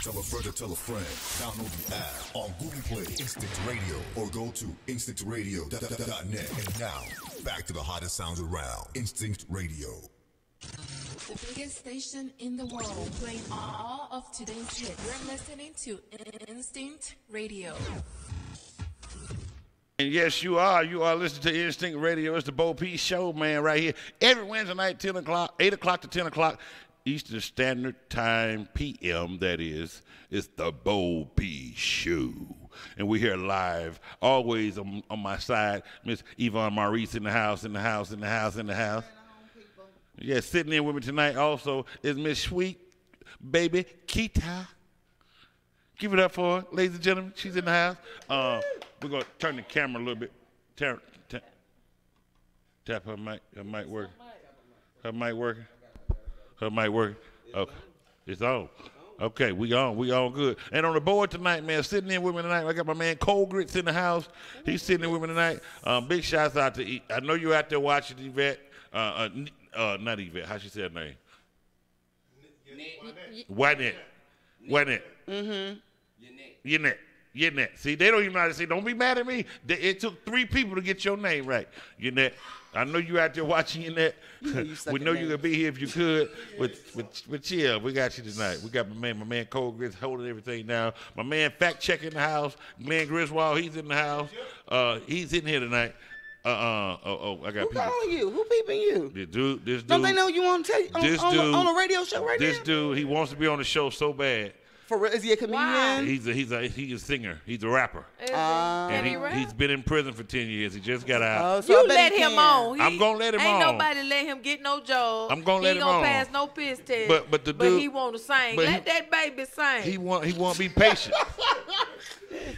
Tell a friend to tell a friend. Download the app on Google Play, Instinct Radio, or go to instinctradio.net. And now, back to the hottest sounds around. Instinct Radio. The biggest station in the world, playing all of today's hits. You're listening to Instinct Radio. And yes, you are. You are listening to Instinct Radio. It's the Bo P Show, man, right here. Every Wednesday night, 10 o'clock, 8 o'clock to 10 o'clock, Eastern Standard Time, PM, that is. It's the Bo P Show. And we're here live, always on my side. Miss Yvonne Maurice in the house. Yeah, sitting in with me tonight also is Miss Sweet Baby Kita. Give it up for her, ladies and gentlemen. She's in the house. We're going to turn the camera a little bit. Tap her mic. Her mic working. Her mic working. Her mic working. Okay. It's on. Okay, we on. We all good. And on the board tonight, man, sitting in with me tonight, I got my man Cole Grits in the house. He's sitting in with me tonight. Big shouts out to I know you're out there watching Yvette. Not Yvette. How she say her name? Whitenett. Mm-hmm. Yvette. See, they don't even know how to say. Don't be mad at me. It took 3 people to get your name right. Yvette. I know you out there watching Yvette. We know you could be here if you could. But yeah, we got you tonight. We got my man Cole Grits holding everything down. My man Fact Check in the house. Glenn Griswold, he's in the house. He's in here tonight. I got Who people. calling you? Who peeping you? This dude. Don't they know you on a radio show right now? This dude, he wants to be on the show so bad. For real? Is he a comedian? Why? He's a singer. He's a rapper. And He's been in prison for 10 years. He just got out. Oh, so you I bet let he him can. on. I'm gonna let him ain't on. Nobody let him get no job. I'm gonna let him on. He ain't gonna pass no piss test. But the dude, he want to sing. but Let that baby sing. He won't be patient.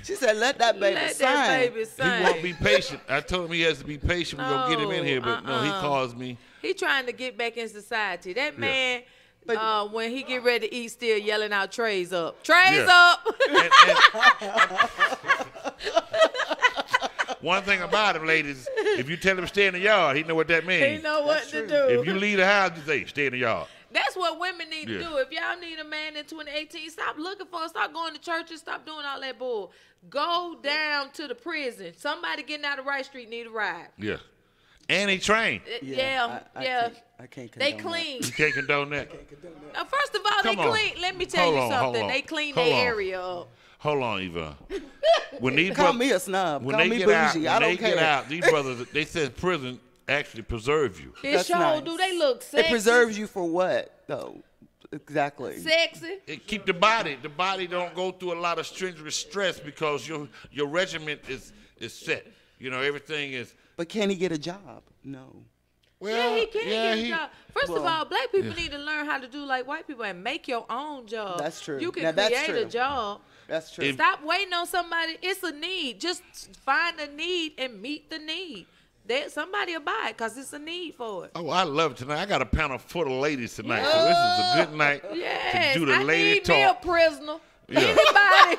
She said, let that baby Let sing. that baby sing. He won't be patient. I told him he has to be patient. We're gonna get him in here, but no, he calls me. He trying to get back in society. That man, when he get ready to eat, still yelling out trays up. Trays up. One thing about him, ladies, if you tell him stay in the yard, he know what that means. He know what to do. If you leave the house, you say stay in the yard. That's what women need to do. If y'all need a man in 2018, stop looking for, stop going to churches, stop doing all that bull. Go down to the prison. Somebody getting out of Wright Street need a ride. Yeah. And he trained. I can't condone they clean. You can't condone that. First of all, they clean. Let me tell you something. They clean their area up. Hold on, Yvonne. When these Call me a snob. When Call they me get bougie. out, I don't they care. get out. These brothers, they said prison actually preserves you. It sure nice. do. They look sexy. It preserves you for what, though? Exactly. Sexy. It keep the body. The body don't go through a lot of strenuous stress because your regiment is set. You know, everything is. But can he get a job? No. Well, he can get a job. First of all, black people need to learn how to do like white people and make your own job. That's true. You can Now, that's create true. a job. That's true. Stop waiting on somebody. It's a need. Just find a need and meet the need. Somebody will buy it because it's a need for it. Oh, I love it tonight. I got a panel full of ladies tonight, so this is a good night to do the lady need talk. me a prisoner. Yeah. Anybody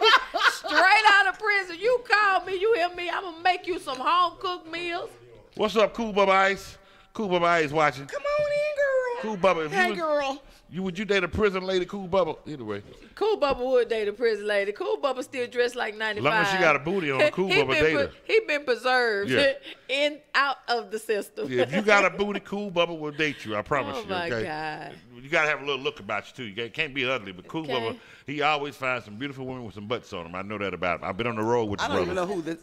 straight out of prison, you call me, you hear me, I'm going to make you some home-cooked meals. What's up, Cool Bubba Ice? Cool Bubba Ice watching. Come on in, girl. Cool Bubba. Hey, girl. Would you date a prison lady, Cool Bubba? Anyway. Cool Bubba would date a prison lady. Cool Bubba still dressed like 95. As long as she got a booty on, Cool Bubba date her. He been preserved out of the system. Yeah, if you got a booty, Cool Bubba will date you. I promise you. Oh, my okay? God. You got to have a little look about you, too. You can't be ugly, but Cool Bubba, he always finds some beautiful women with some butts on them. I know that about him. I've been on the road with the I don't even brother. know who this.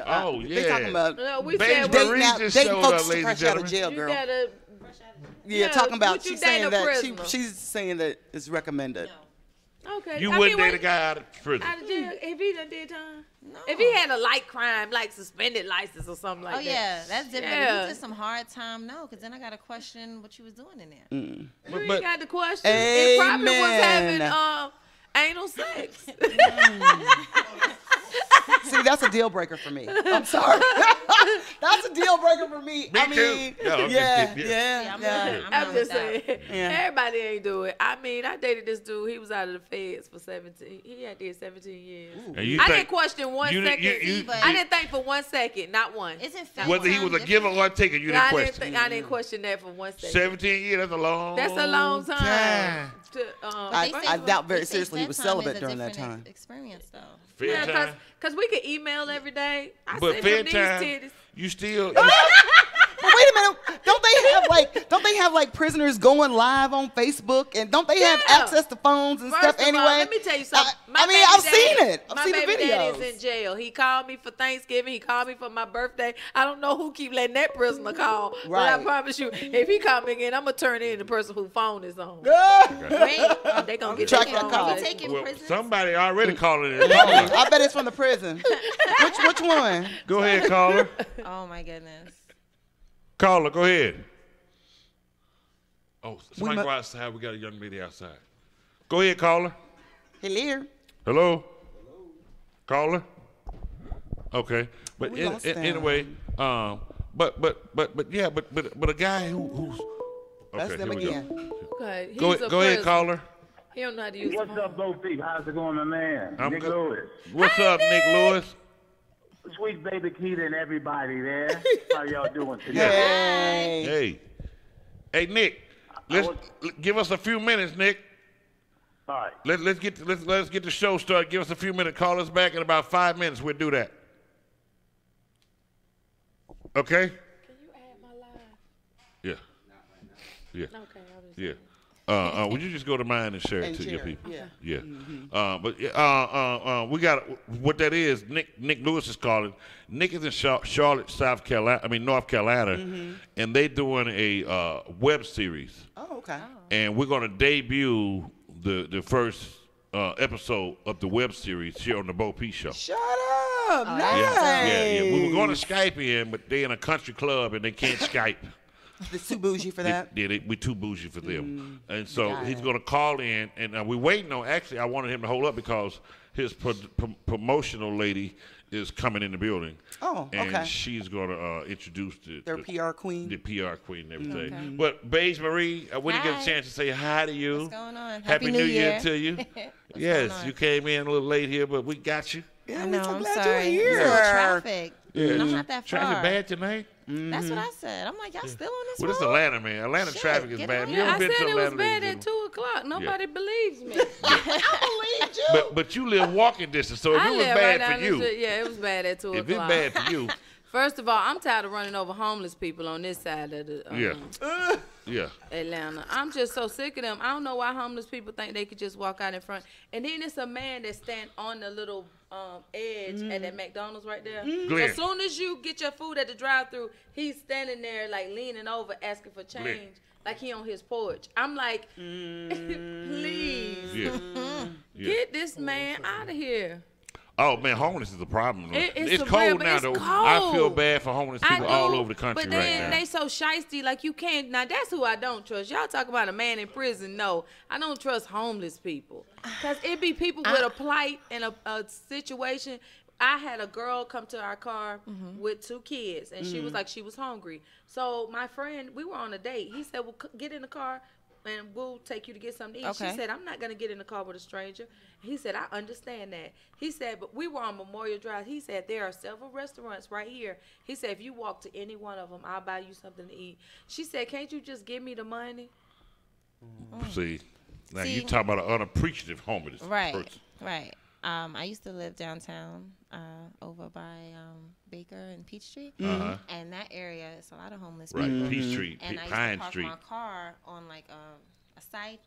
Oh, They talking about No, we Baby said Marie dating just dating showed folks up, ladies and fresh out of gentlemen. jail, you girl. gotta. Yeah, talking about would you she's date saying a that prisoner? she's saying that it's recommended. Okay. You wouldn't date a guy out of prison. Out of jail if he done did time? No. If he had a light crime, like suspended license or something like that. Oh, yeah, that's different. Yeah. If you did some hard time, no, because then I got to question what you was doing in there. You But- ain't got the question. It probably was Amen. having anal sex. See, that's a deal breaker for me. I'm sorry. That's a deal breaker for me. Me I too. mean, Yeah, I'm just yeah, kidding, yeah. I'm just saying, Yeah. everybody ain't do it. I mean, I dated this dude. He was out of the feds for 17. He had did 17 years. And you I think- didn't question one you- second. you- I didn't think for 1 second, not one. Isn't FaceTime Whether he was a giver or a taker, you didn't I question. didn't question that for 1 second. 17 years, that's a long That's a long time. I doubt very seriously he was celibate during that time. Experience though. Fair Yeah, time. cause we could email every day. I But sent fair him these time, titties. you still. But wait a minute, don't they have like prisoners going live on Facebook, and don't they have Yeah. access to phones and First stuff of all, anyway? let me tell you something. My I mean, baby I've daddy- seen it. I've my seen the baby daddy's videos. in jail. He called me for Thanksgiving. He called me for my birthday. I don't know who keep letting that prisoner call. But I Right. promise you, if he call me again, I'm gonna turn in the person whose phone is on. Wait, They gonna get tracking their the phone. call. you taking Well, prisoners? somebody already calling it. Caller. I bet it's from the prison. Which one? Go ahead, caller. Oh my goodness. Caller, go ahead. Oh, somebody mu- go outside. We got a young lady outside. Go ahead, caller. Hello. Hello? Caller? Okay. But We lost them. anyway, but a guy who's That's okay, them here we again. go. Okay, he's Go a ahead, prisoner. caller. He don't know how to use What's the phone. up, Bo P? How's it going, my man? I'm Nick good. Lewis. What's up, Nick Lewis? Sweet baby Keita and everybody there. How y'all doing today? Hey. Hey, Nick. Give us a few minutes, Nick. All right. Let's get the show started. Give us a few minutes. Call us back in about 5 minutes. We'll do that. Okay? Can you add my live? Yeah. Yeah. Okay, I was. Yeah. Would you just go to mine and share it And to your share it, people? yeah. Yeah. We got what that is. Nick Lewis is calling. Nick is in Charlotte, North Carolina, and they doing a web series, Oh, okay. and we're gonna debut the first episode of the web series here on the Bo P Show. Shut up. Nice. Yeah. We were going to Skype in, but they in a country club and they can't Skype. It's too bougie for that. We too bougie for them. And so got he's it. going to call in, and we're waiting on, actually, I wanted him to hold up because his promotional lady is coming in the building. Oh, okay. And she's going to introduce Their PR queen. the PR queen and everything. Okay. But Beige Marie, when you get a Hi. chance to say hi to you. What's going on? Happy New Year to you. What's Yes, going on? you came in a little late here, but we got you. Yeah, I we're know, so I'm glad sorry. you're It's a little here. traffic. And I'm not that far. Traffic bad tonight? That's what I said. I'm like, y'all still on this Well, it's road? Atlanta, man. Atlanta Shit, traffic is get bad. on You it. ever I been said to it was Atlanta? bad ladies at and 2 o'clock. Nobody believes me. I believed you. But you live walking distance, so if I it was live bad right down for the you, street. Yeah, it was bad at 2 if it's o'clock. bad for you, First of all, I'm tired of running over homeless people on this side of the yeah. Atlanta. I'm just so sick of them. I don't know why homeless people think they could just walk out in front. And then it's a man that stand on the little edge at that McDonald's right there. Glenn. As soon as you get your food at the drive-thru, he's standing there like leaning over asking for change. Glenn. Like he on his porch. I'm like, please Yeah. get this man out of here. Oh man, homeless is a problem. It's a cold real- now it's though. cold. I feel bad for homeless I people all do, over the country but then right now. they so shisty, like you can't. Now that's who I don't trust. Y'all talk about a man in prison. No, I don't trust homeless people, cause it be people with a plight and a situation. I had a girl come to our car with 2 kids, and she was like, she was hungry. So my friend, we were on a date. He said, "Well, get in the car, and we'll take you to get something to eat." Okay. She said, "I'm not gonna get in the car with a stranger." He said, "I understand that." He said, "But we were on Memorial Drive." He said, "There are several restaurants right here." He said, "If you walk to any one of them, I'll buy you something to eat." She said, "Can't you just give me the money?" See, now See- you talk about an unappreciative homeless Right, person. right. I used to live downtown over by Baker and Peachtree. And that area, it's a lot of homeless Right, people. Peachtree, And I used Pine to park Street. my car on like a side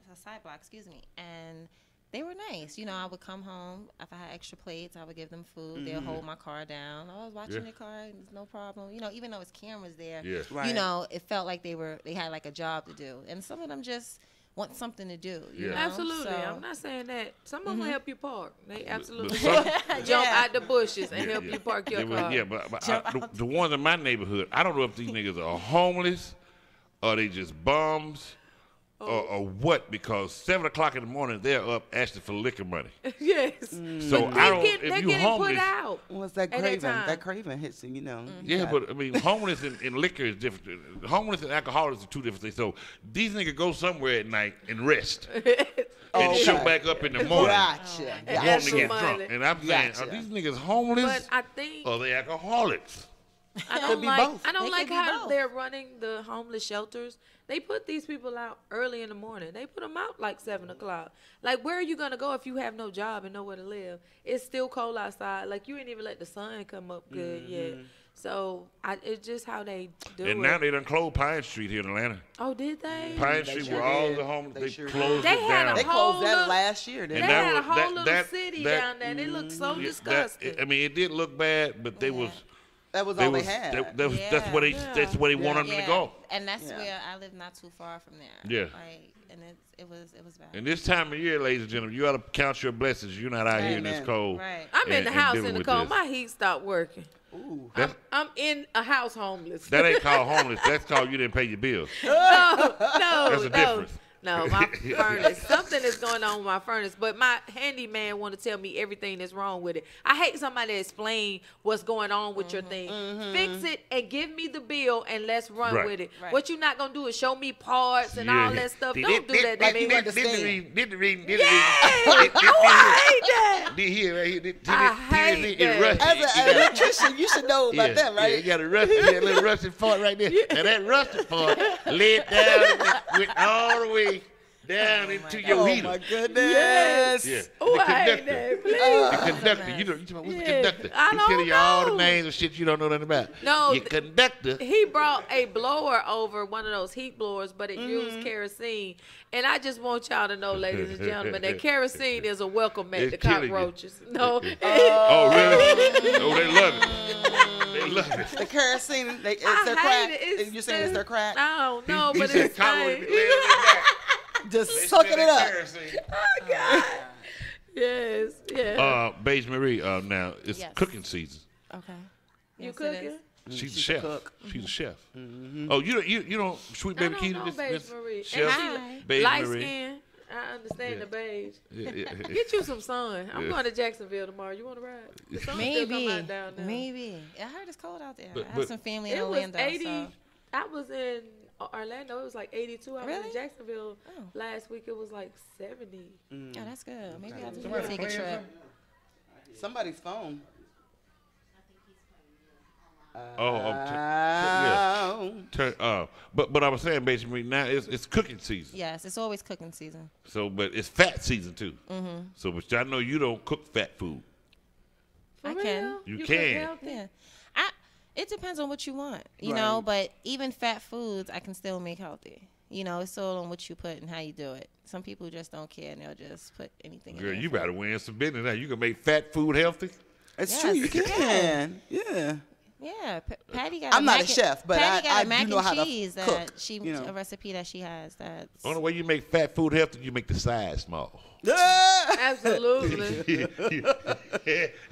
block, excuse me. And they were nice. You know, I would come home. If I had extra plates, I would give them food. They'll hold my car down. I was watching Yeah. the car. There's no problem. You know, even though it's cameras there, Yeah. Right. you know, it felt like they had like a job to do. And some of them just want something to do. You Yeah. know? Absolutely. So- I'm not saying that. Some of them help you park. They absolutely some- jump out the bushes and help Yeah. you park your They were- car. Yeah, but the ones in my neighborhood, I don't know if these niggas are homeless or they just bums or what, because 7 o'clock in the morning they're up asking for liquor money. Yes. So But I don't. they're If getting you put homeless, out. What's that at craving? time. That craving hits you, you know. yeah, but I mean, homeless and liquor is different. Homeless and alcoholics are two different things. So these niggas go somewhere at night and rest, and show back up in the morning. Gotcha. Wanting to get Money. drunk. And I'm saying, Gotcha. are these niggas homeless But I think or they alcoholics? I don't be like. both. I don't They like could be how both. they're running the homeless shelters. They put these people out early in the morning. They put them out like 7 o'clock. Like, where are you gonna go if you have no job and nowhere to live? It's still cold outside. Like, you ain't even let the sun come up good yet. So it's just how they do it. And now they done closed Pine Street here in Atlanta. Oh, did they? Pine Street, sure where all did. the homeless, They they sure closed did. it They had down. a They closed that Whole last year. They Didn't And they? that had a was- whole that- little that- city that- down there. They looked so Yeah, disgusting. I mean, it did look bad, but they was. That was They all was, they had. that's where they. Yeah. That's where they wanted them Yeah, to go. and that's Yeah. where I live, not too far from there. Yeah. Like, and it was bad. And this time of year, ladies and gentlemen, you ought to count your blessings. You're not out here in this Amen. cold. Right. I'm in and- the and house dealing in the with cold. this. My heat stopped working. Ooh. I'm in a house homeless. That ain't called homeless. That's called you didn't pay your bills. no, That's the difference. No, my furnace. Something is going on with my furnace, but my handyman want to tell me everything that's wrong with it. I hate somebody to explain what's going on with your thing. Fix it and give me the bill and let's run Right. with it. Right. What you not gonna do is show me parts and all that stuff. Don't do that to like me. you understand. Did the reading. Yes! Oh, I hate that. Did here, right here. I hate that. As an electrician, you should know about that, right? Yeah, you got a little rusted part right there. And that rusted part laid down and went all the way down into your Oh heater. my goodness. Yeah. Oh, The I hate conductor. that. Please. The conductor. You know what's the Yeah, conductor? I He tell don't you all the know. names of shit you don't know nothing about. No, Your conductor. He brought a blower over, one of those heat blowers, but it used kerosene. And I just want y'all to know, ladies and gentlemen, that kerosene is a welcome mat It's to killing you. cockroaches. No. Oh, really? Oh, they love it. They love it. The kerosene, is their I crack. hate it. You're saying it's their crack? I don't know, He but said it's cockroach fine. be laying on their back. Just They sucking smell it that up. kerosene. Oh, God. Yes, yeah. Beige Marie, now it's Yes. cooking season. Okay. You Yes, it cooking? is. She's a She's a chef. cook. She's a chef. Oh, you don't sweet I baby don't Keita, know this Beige Marie. chef Hi. Beige Light Marie. skin. I understand Yeah. the beige. Yeah. Get you some sun. I'm Yeah. going to Jacksonville tomorrow. You want to ride? The sun still come Maybe. out down there. Maybe. I heard it's cold out there. But- I but- have some family in It was Orlando. 80. So. I was in Orlando. It was like 82. I was Really? in Jacksonville Oh. last week. It was like 70. Oh, that's good. Maybe I'll Somebody just take a playing trip. Somebody's phone. But I was saying basically now it's cooking season. Yes, it's always cooking season. So, but it's fat season too. Mm-hmm. So, but I know you don't cook fat food. For I real? can. You cook can. healthy? Yeah. It depends on what you want, you Right. know, but even fat foods I can still make healthy. You know, it's all on what you put and how you do it. Some people just don't care and they'll just put anything in Girl, their you food. better win some business now. You can make fat food healthy. It's Yes, true, you you can. Yeah. Yeah, Patty got I'm a not mac a chef, but Patty I got a mac do know and how to cheese that cook, she you know. a recipe that she has that's Only way you make fat food healthy, you make the size small. Absolutely.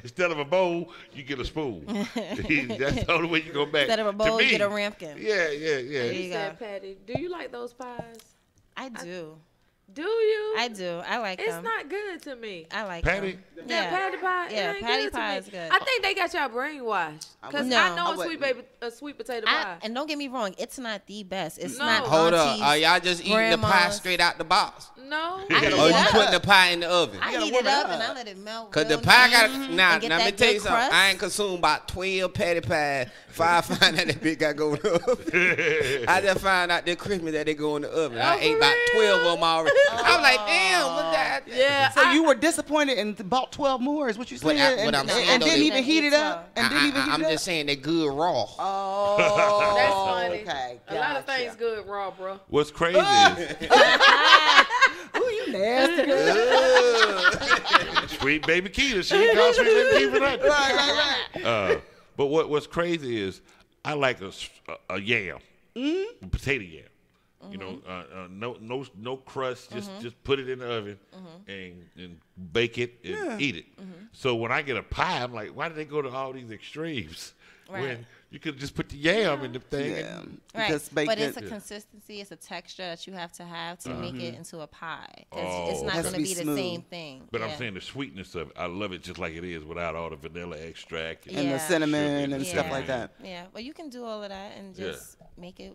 Instead of a bowl, you get a spoon. That's the only way you go back. instead of a To bowl, you me, get a rampkin. Yeah. There You you said, go. Patty, do you like those pies? I do. Do you? I do. I like It's them. not good to me. I like Patty? them. That patty pie, Yeah, it ain't patty good to pie me. is good. I think they got y'all brainwashed. Because No. I know I a sweet potato pie. And don't get me wrong, it's not the best. It's No. not Hold up. aunties, Are y'all just eating the pie grandmas. straight out the box? No. I heat Or it you up. putting the pie in the oven? I gotta heat warm it it up up. and I let it melt. Cause the real pie nice got now. and get Let me that tell you good something. crust. I ain't consumed about 12 patty pies. Find that bitch got go in the oven. I just found out this Christmas that they go in the oven. I Oh, ate for about real? 12 of them already. I was like, damn, what's that? Yeah. So you were disappointed and bought 12 more, is what you But said? what I'm and, saying, and though, didn't they- even heat it up? And didn't even heat I'm it up? just saying they good raw. Oh, That's funny. okay. A lot of gotcha. things good raw, bro. What's crazy is Ooh, you nasty. sweet baby Keita. She ain't called sweet baby Keita for nothing. right. But what's crazy is I like a yam, a potato yam. You know, no crust. Just put it in the oven and bake it and eat it. So when I get a pie, I'm like, why did they go to all these extremes? Right. When You could just put the yam in the thing. Yeah. Right, Just bake but it. it's a consistency, it's a texture that you have to make it into a pie. Because it's Oh. not Has going to to be be the smooth. same thing. But yeah. I'm saying the sweetness of it, I love it just like it is without all the vanilla extract. And the Yeah. cinnamon Sugar. and stuff Yeah. like that. Yeah, well, you can do all of that and just make it,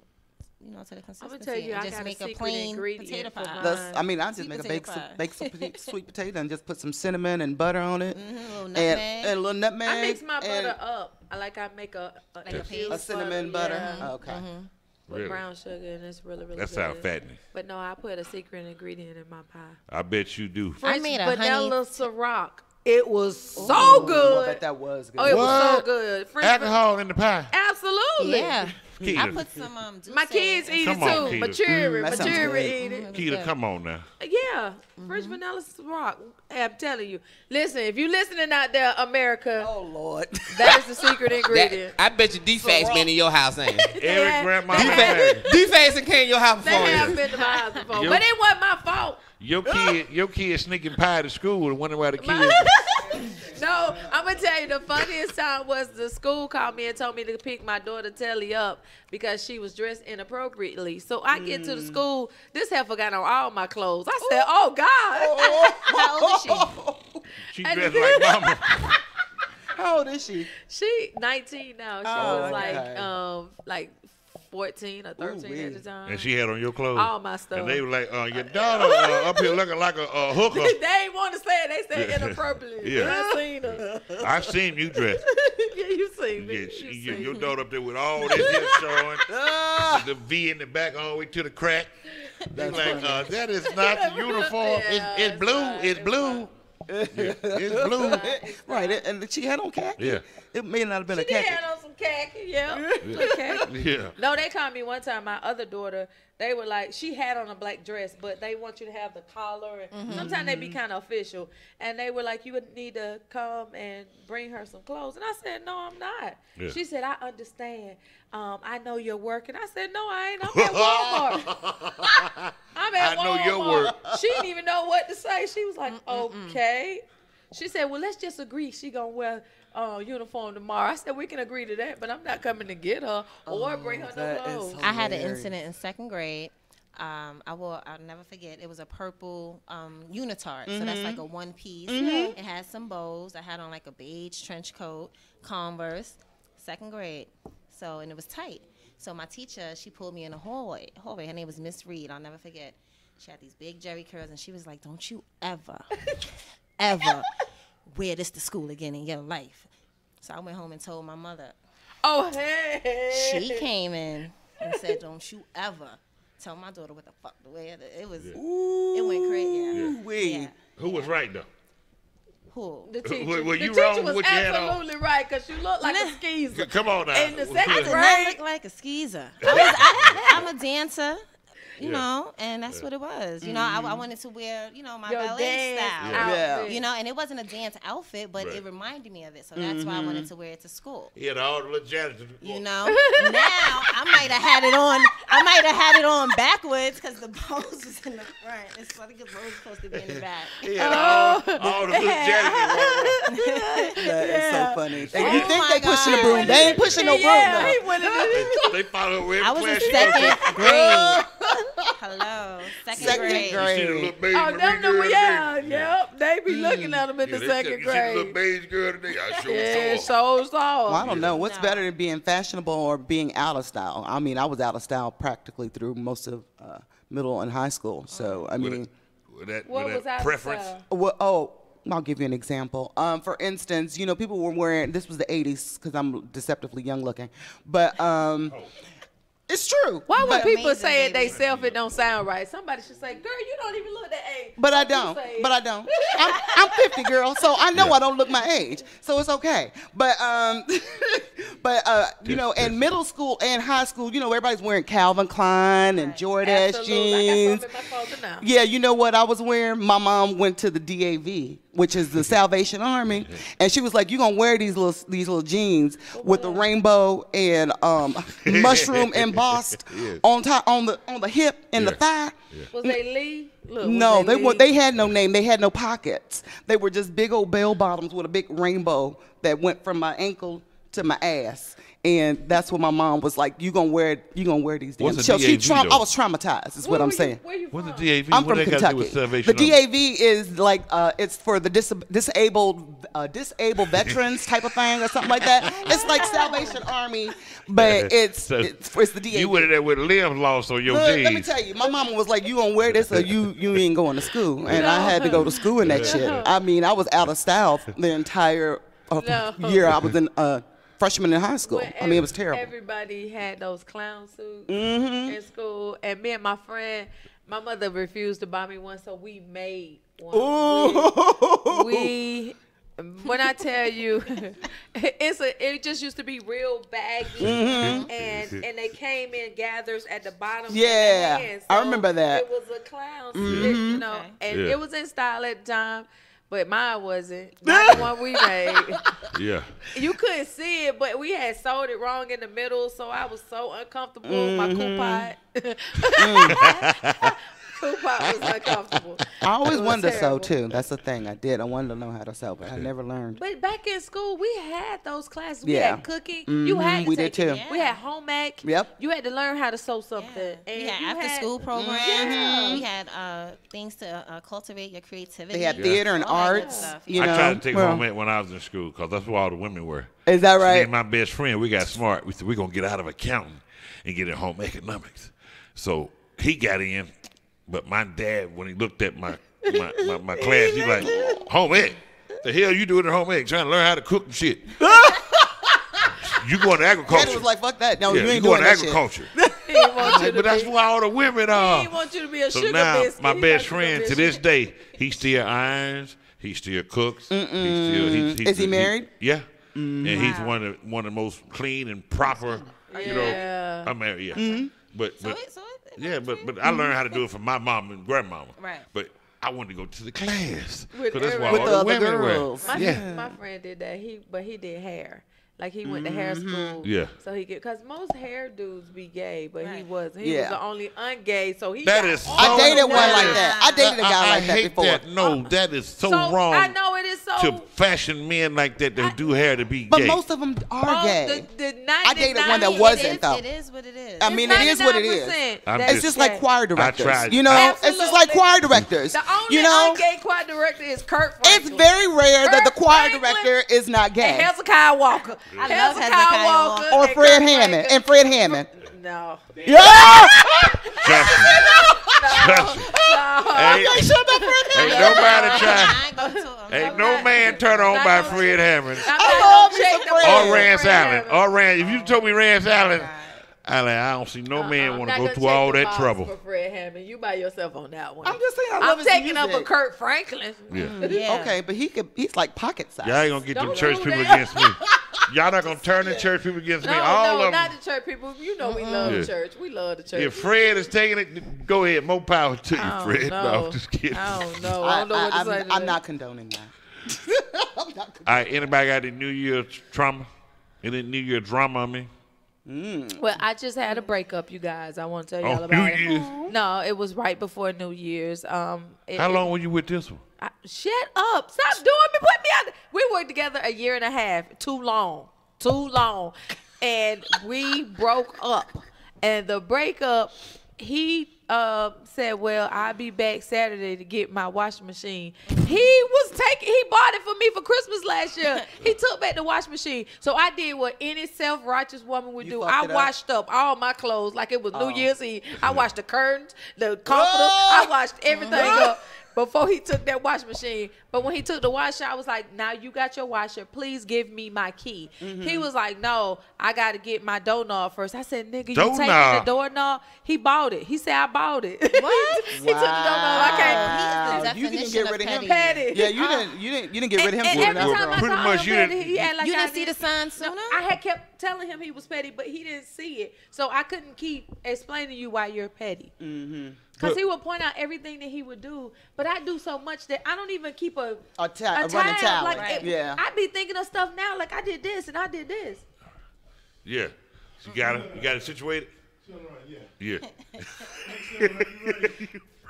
to the I'm consistency. gonna tell you, and I just got a make a secret plain ingredient potato for pie. mine. I mean, I just Sweet make a potato pie. bake some sweet potato and just put some cinnamon and butter on it, A little and nutmeg. a little nutmeg. I mix my and butter up. I make a paste? a cinnamon butter. yeah, Okay. with Really? brown sugar, and it's really That good. sounds fattening. But no, I put a secret ingredient in my pie. I bet you do. I made a vanilla honey. Ciroc. It was so I good. bet that was good. Oh, it was so What? good. French Alcohol in the pie. Absolutely. Yeah. I Keita, put some juice My kids in. eat it Come on, too. Keita. That sounds Mature good. eat it. Keita, come on now. Yeah, French vanilla Ciroc. I'm telling you. Listen, if you listening out there, America, Oh Lord. that is the secret ingredient. I bet you D-Face been in your house, ain't it? Every grandma they married. D-Face and came in your house They before have you. been to my house before, Yo. but it wasn't my fault. Your kid sneaking pie to school and wondering why the kids. No, I'm gonna tell you the funniest time was the school called me and told me to pick my daughter Telly up because she was dressed inappropriately. So I get to the school, this heifer got on all my clothes. I said, "Oh God!" How old is she? She And dressed then- like mama. How old is she? She 19 now. She Oh, was okay. like 14 or 13 Ooh-wee. at the time. And she had on your clothes. All my stuff. And they were like, your daughter up here looking like a hooker. They ain't want to say it. They said inappropriately. Yeah. I seen her. I seen you dressed. Yeah, you seen me. Yeah, You seen your me. daughter up there with all this here showing, the V in the back all the way to the crack. They like, that is not the uniform. Yeah, It's blue. right. It's blue. Yeah, it's blue. Right, and she had on khaki. Yeah. It may not have been She a did khaki. have on some khaki, yeah. Little khaki. Yeah. No, they called me one time, my other daughter, they were like, she had on a black dress, but they want you to have the collar. And sometimes they be kind of official. And they were like, you would need to come and bring her some clothes. And I said, no, I'm not. Yeah. She said, I understand. I know you're working. I said, no, I ain't. I'm at Walmart. I'm at I know Walmart. your work. She didn't even know what to say. She was like, okay. She said, well, let's just agree she going to wear uniform tomorrow. I said, we can agree to that, but I'm not coming to get her or bring her no that is clothes. I had an Hilarious. incident in second grade. I'll never forget. It was a purple unitard. So that's like a one piece. It had some bows. I had on like a beige trench coat, Converse, second grade. So, and it was tight. So my teacher, she pulled me in the hallway. Her name was Miss Reed. I'll never forget. She had these big jerry curls, and she was like, don't you ever wear this to school again in your life. So I went home and told my mother. Oh, hey. She came in and said, don't you ever tell my daughter what the fuck to wear. It was, it went crazy. Yeah. Wee. Yeah. Who was right though? Who? The teacher, Were you the wrong teacher with was what you had on? absolutely right because you look like a skeezer. Come on now. In the second I did not grade. look like a skeezer. I'm a dancer, you know, and that's what it was. You know, I wanted to wear, my Your ballet dance style. Yeah. outfit. You know, and it wasn't a dance outfit, but Right. it reminded me of it. So that's why I wanted to wear it to school. He had all the little janitors. You know, now I might have had it on. I might have had it on backwards because the bows was in the front. It's funny because bows supposed to be in the back. He had all the little janitors. That is so funny. You think my they pushing the God. broom? They ain't pushing no broom Yeah, though. he wanted to They follow her every I was in class she goes to. second grade. Hello, second Second grade. grade. You see the little beige Oh, Marie them girl the, yeah, today? yep. They be looking at them in Yeah, the they second said, you see the little grade. beige girl today? I sure Yeah, saw her. so saw. Well, I don't know. What's No. better than being fashionable or being out of style? I mean, I was out of style practically through most of middle and high school. So, I mean, With that, What with was that out preference. I'll give you an example. For instance, people were wearing, this was the 80s because I'm deceptively young looking, but it's true. Why when But- people Amazing, say it baby. they self, it don't sound right? Somebody should say, girl, you don't even look that age. But I Some people don't. say it. But I don't. I'm 50, girl, so I know I don't look my age, so it's okay. But in middle school and high school, everybody's wearing Calvin Klein and Jordache Absolutely. I got jeans. something in my closet now. Yeah, you know what I was wearing? My mom went to the DAV, which is the Salvation Army, and she was like, "You gonna wear these little jeans with the rainbow and mushroom embossed on top on the hip and the thigh." Was they Lee? Look, was No, Lee? they had no name. They had no pockets. They were just big old bell bottoms with a big rainbow that went from my ankle to my ass. And that's what my mom was like. You gonna wear these damn What's a shows. DAV, though? I was traumatized. Is what I'm saying. Where you What's from? the DAV? I'm What from that got to do with Kentucky. Salvation The Army? DAV is like it's for the disabled veterans type of thing or something like that. It's like Salvation Army, but it's the DAV. You went in there with limbs lost on your Look, jeans. let me tell you, my mama was like, "You gonna wear this or you ain't going to school?" And I had to go to school in that shit. I mean, I was out of style the entire year I was in freshman in high school. I mean, it was terrible. Everybody had those clown suits Mm-hmm. in school, and me and my friend, my mother refused to buy me one, so we made one. Ooh. We when I tell you, it just used to be real baggy, and they came in gathers at the bottom. Yeah, of the hand, I so remember that. It was a clown suit, you know, and Yeah. it was in style at the time. But mine wasn't. Not the one we made. Yeah. You couldn't see it, but we had sewed it wrong in the middle, so I was so uncomfortable. My coupon. Coupon was uncomfortable. I always It was wanted to sew terrible. too. That's the thing I did. I wanted to know how to sew, but I never learned. But back in school, we had those classes. We Yeah. had cooking. You had to we take did it. too. We had home ec. Yep. You had to learn how to sew something. And We had you after school programs. Yeah. We had things to cultivate your creativity. They had theater and All that good arts. stuff. You I know, tried to take well, home ec when I was in school because that's where all the women were. Is that Me right? and my best friend, we got smart. We said, we're going to get out of accounting and get in home economics. So he got in, but my dad, when he looked at my class, he like, home ec? The hell you doing at home ec? Trying to learn how to cook and shit. You going to agriculture. Daddy was like, "Fuck that! No, yeah, you ain't going doing to that shit." agriculture. He didn't want you to But that's be. why all the women He are. didn't want you to be a So sugar now, biscuit. my He best thought you friend, was to gonna be a this day, he still irons. He still cooks. Is he married? Yeah. And he's one of the most clean and proper, you know. Yeah. I'm married, yeah. Mm-hmm. But it but I learned how to do it from my mom and grandmama. Right. But I wanted to go to the class. With 'Cause that's why everybody. all With the the other women girls. were. My, Yeah. my friend did that. He did hair. Like he went to hair school. Yeah. So he could, cause most hair dudes be gay, but he Right. wasn't. He Yeah. was the only ungay. So he That got is all I so the dated one women. like that. I dated a guy I like that hate before. that. No, that is so, So wrong. I know it is so. To fashion men like that do hair to be But gay. most of them are most- gay. The I dated one that 99 wasn't, though. It is what it is. I mean, it is what it is. 99% I'm that's It's just like gay. choir directors. tried. You know, it's just like Absolutely. choir directors. The only You know, ungay choir director is Kurt it's Franklin. very rare that the Kurt choir Franklin director is not and gay. Hezekiah Walker. I love Hezekiah Walker. Or and Fred Kurt Hammond. Franklin. And Fred Hammond. No. Yeah! Trust me. Trust me. Ain't, Shut up, Fred ain't Hammond. nobody try. I ain't going to him. Ain't no man turn on not by gonna- Fred Hammond I'm I not love gonna me check some the Fred. book. or Rance Fred Allen. Hammond. Or Rance. If you told me Rance Allen, I don't see no man want I'm to not go gonna through check all the that box trouble. For Fred Hammond, you by yourself on that one. I'm just saying, I love I'm his taking up a music. Kurt Franklin. Yeah. Yeah. Okay, but he's like pocket size. Y'all ain't gonna get them Don't church do people that. against me. Y'all not gonna turn the church people against me. No, All no, of not them. the church people. You know we love Yeah. the church. We love the church. If Fred is taking it, go ahead. More power to you, I don't Fred. know. No, I'm just kidding. I don't know. I don't know what to say. to I'm that. not condoning that. I'm not All condoning. right, anybody got any New Year trauma? Any New Year drama? I mean, Well, I just had a breakup, you guys. I want to tell y'all on about New it. Year's. No, it was right before New Year's. How long were you with this one? Shut up! Stop doing me. Put me out. We worked together a year and a half. Too long. And we broke up. And the breakup, he said, "Well, I'll be back Saturday to get my washing machine." He bought it for me for Christmas last year. He took back the washing machine. So I did what any self-righteous woman would You do. fucked I it up? washed up all my clothes like it was New Year's Eve. I washed the curtains, the comforter. I washed everything up before he took that washing machine. But when he took the washer, I was like, "Now you got your washer. Please give me my key." He was like, "No, I got to get my doorknob first." I said, "Nigga, you taking the Doorknob? doorknob?" He bought it. He said, "I bought it." What? He took the doorknob. I can't. He is the You didn't definition get rid of him. of Petty. Yeah, you didn't get rid of him And for every enough, time girl. I Pretty called much him you petty, didn't- he act like You I didn't see the did. sign No, sooner? I had kept telling him he was petty, but he didn't see it. So I couldn't keep explaining to you why you're petty. Because he would point out everything that he would do, but I do so much that I don't even keep a running tab. tally. Like, Right. Yeah. I be thinking of stuff now, like I did this and I did this. Yeah. You got it situated? Yeah.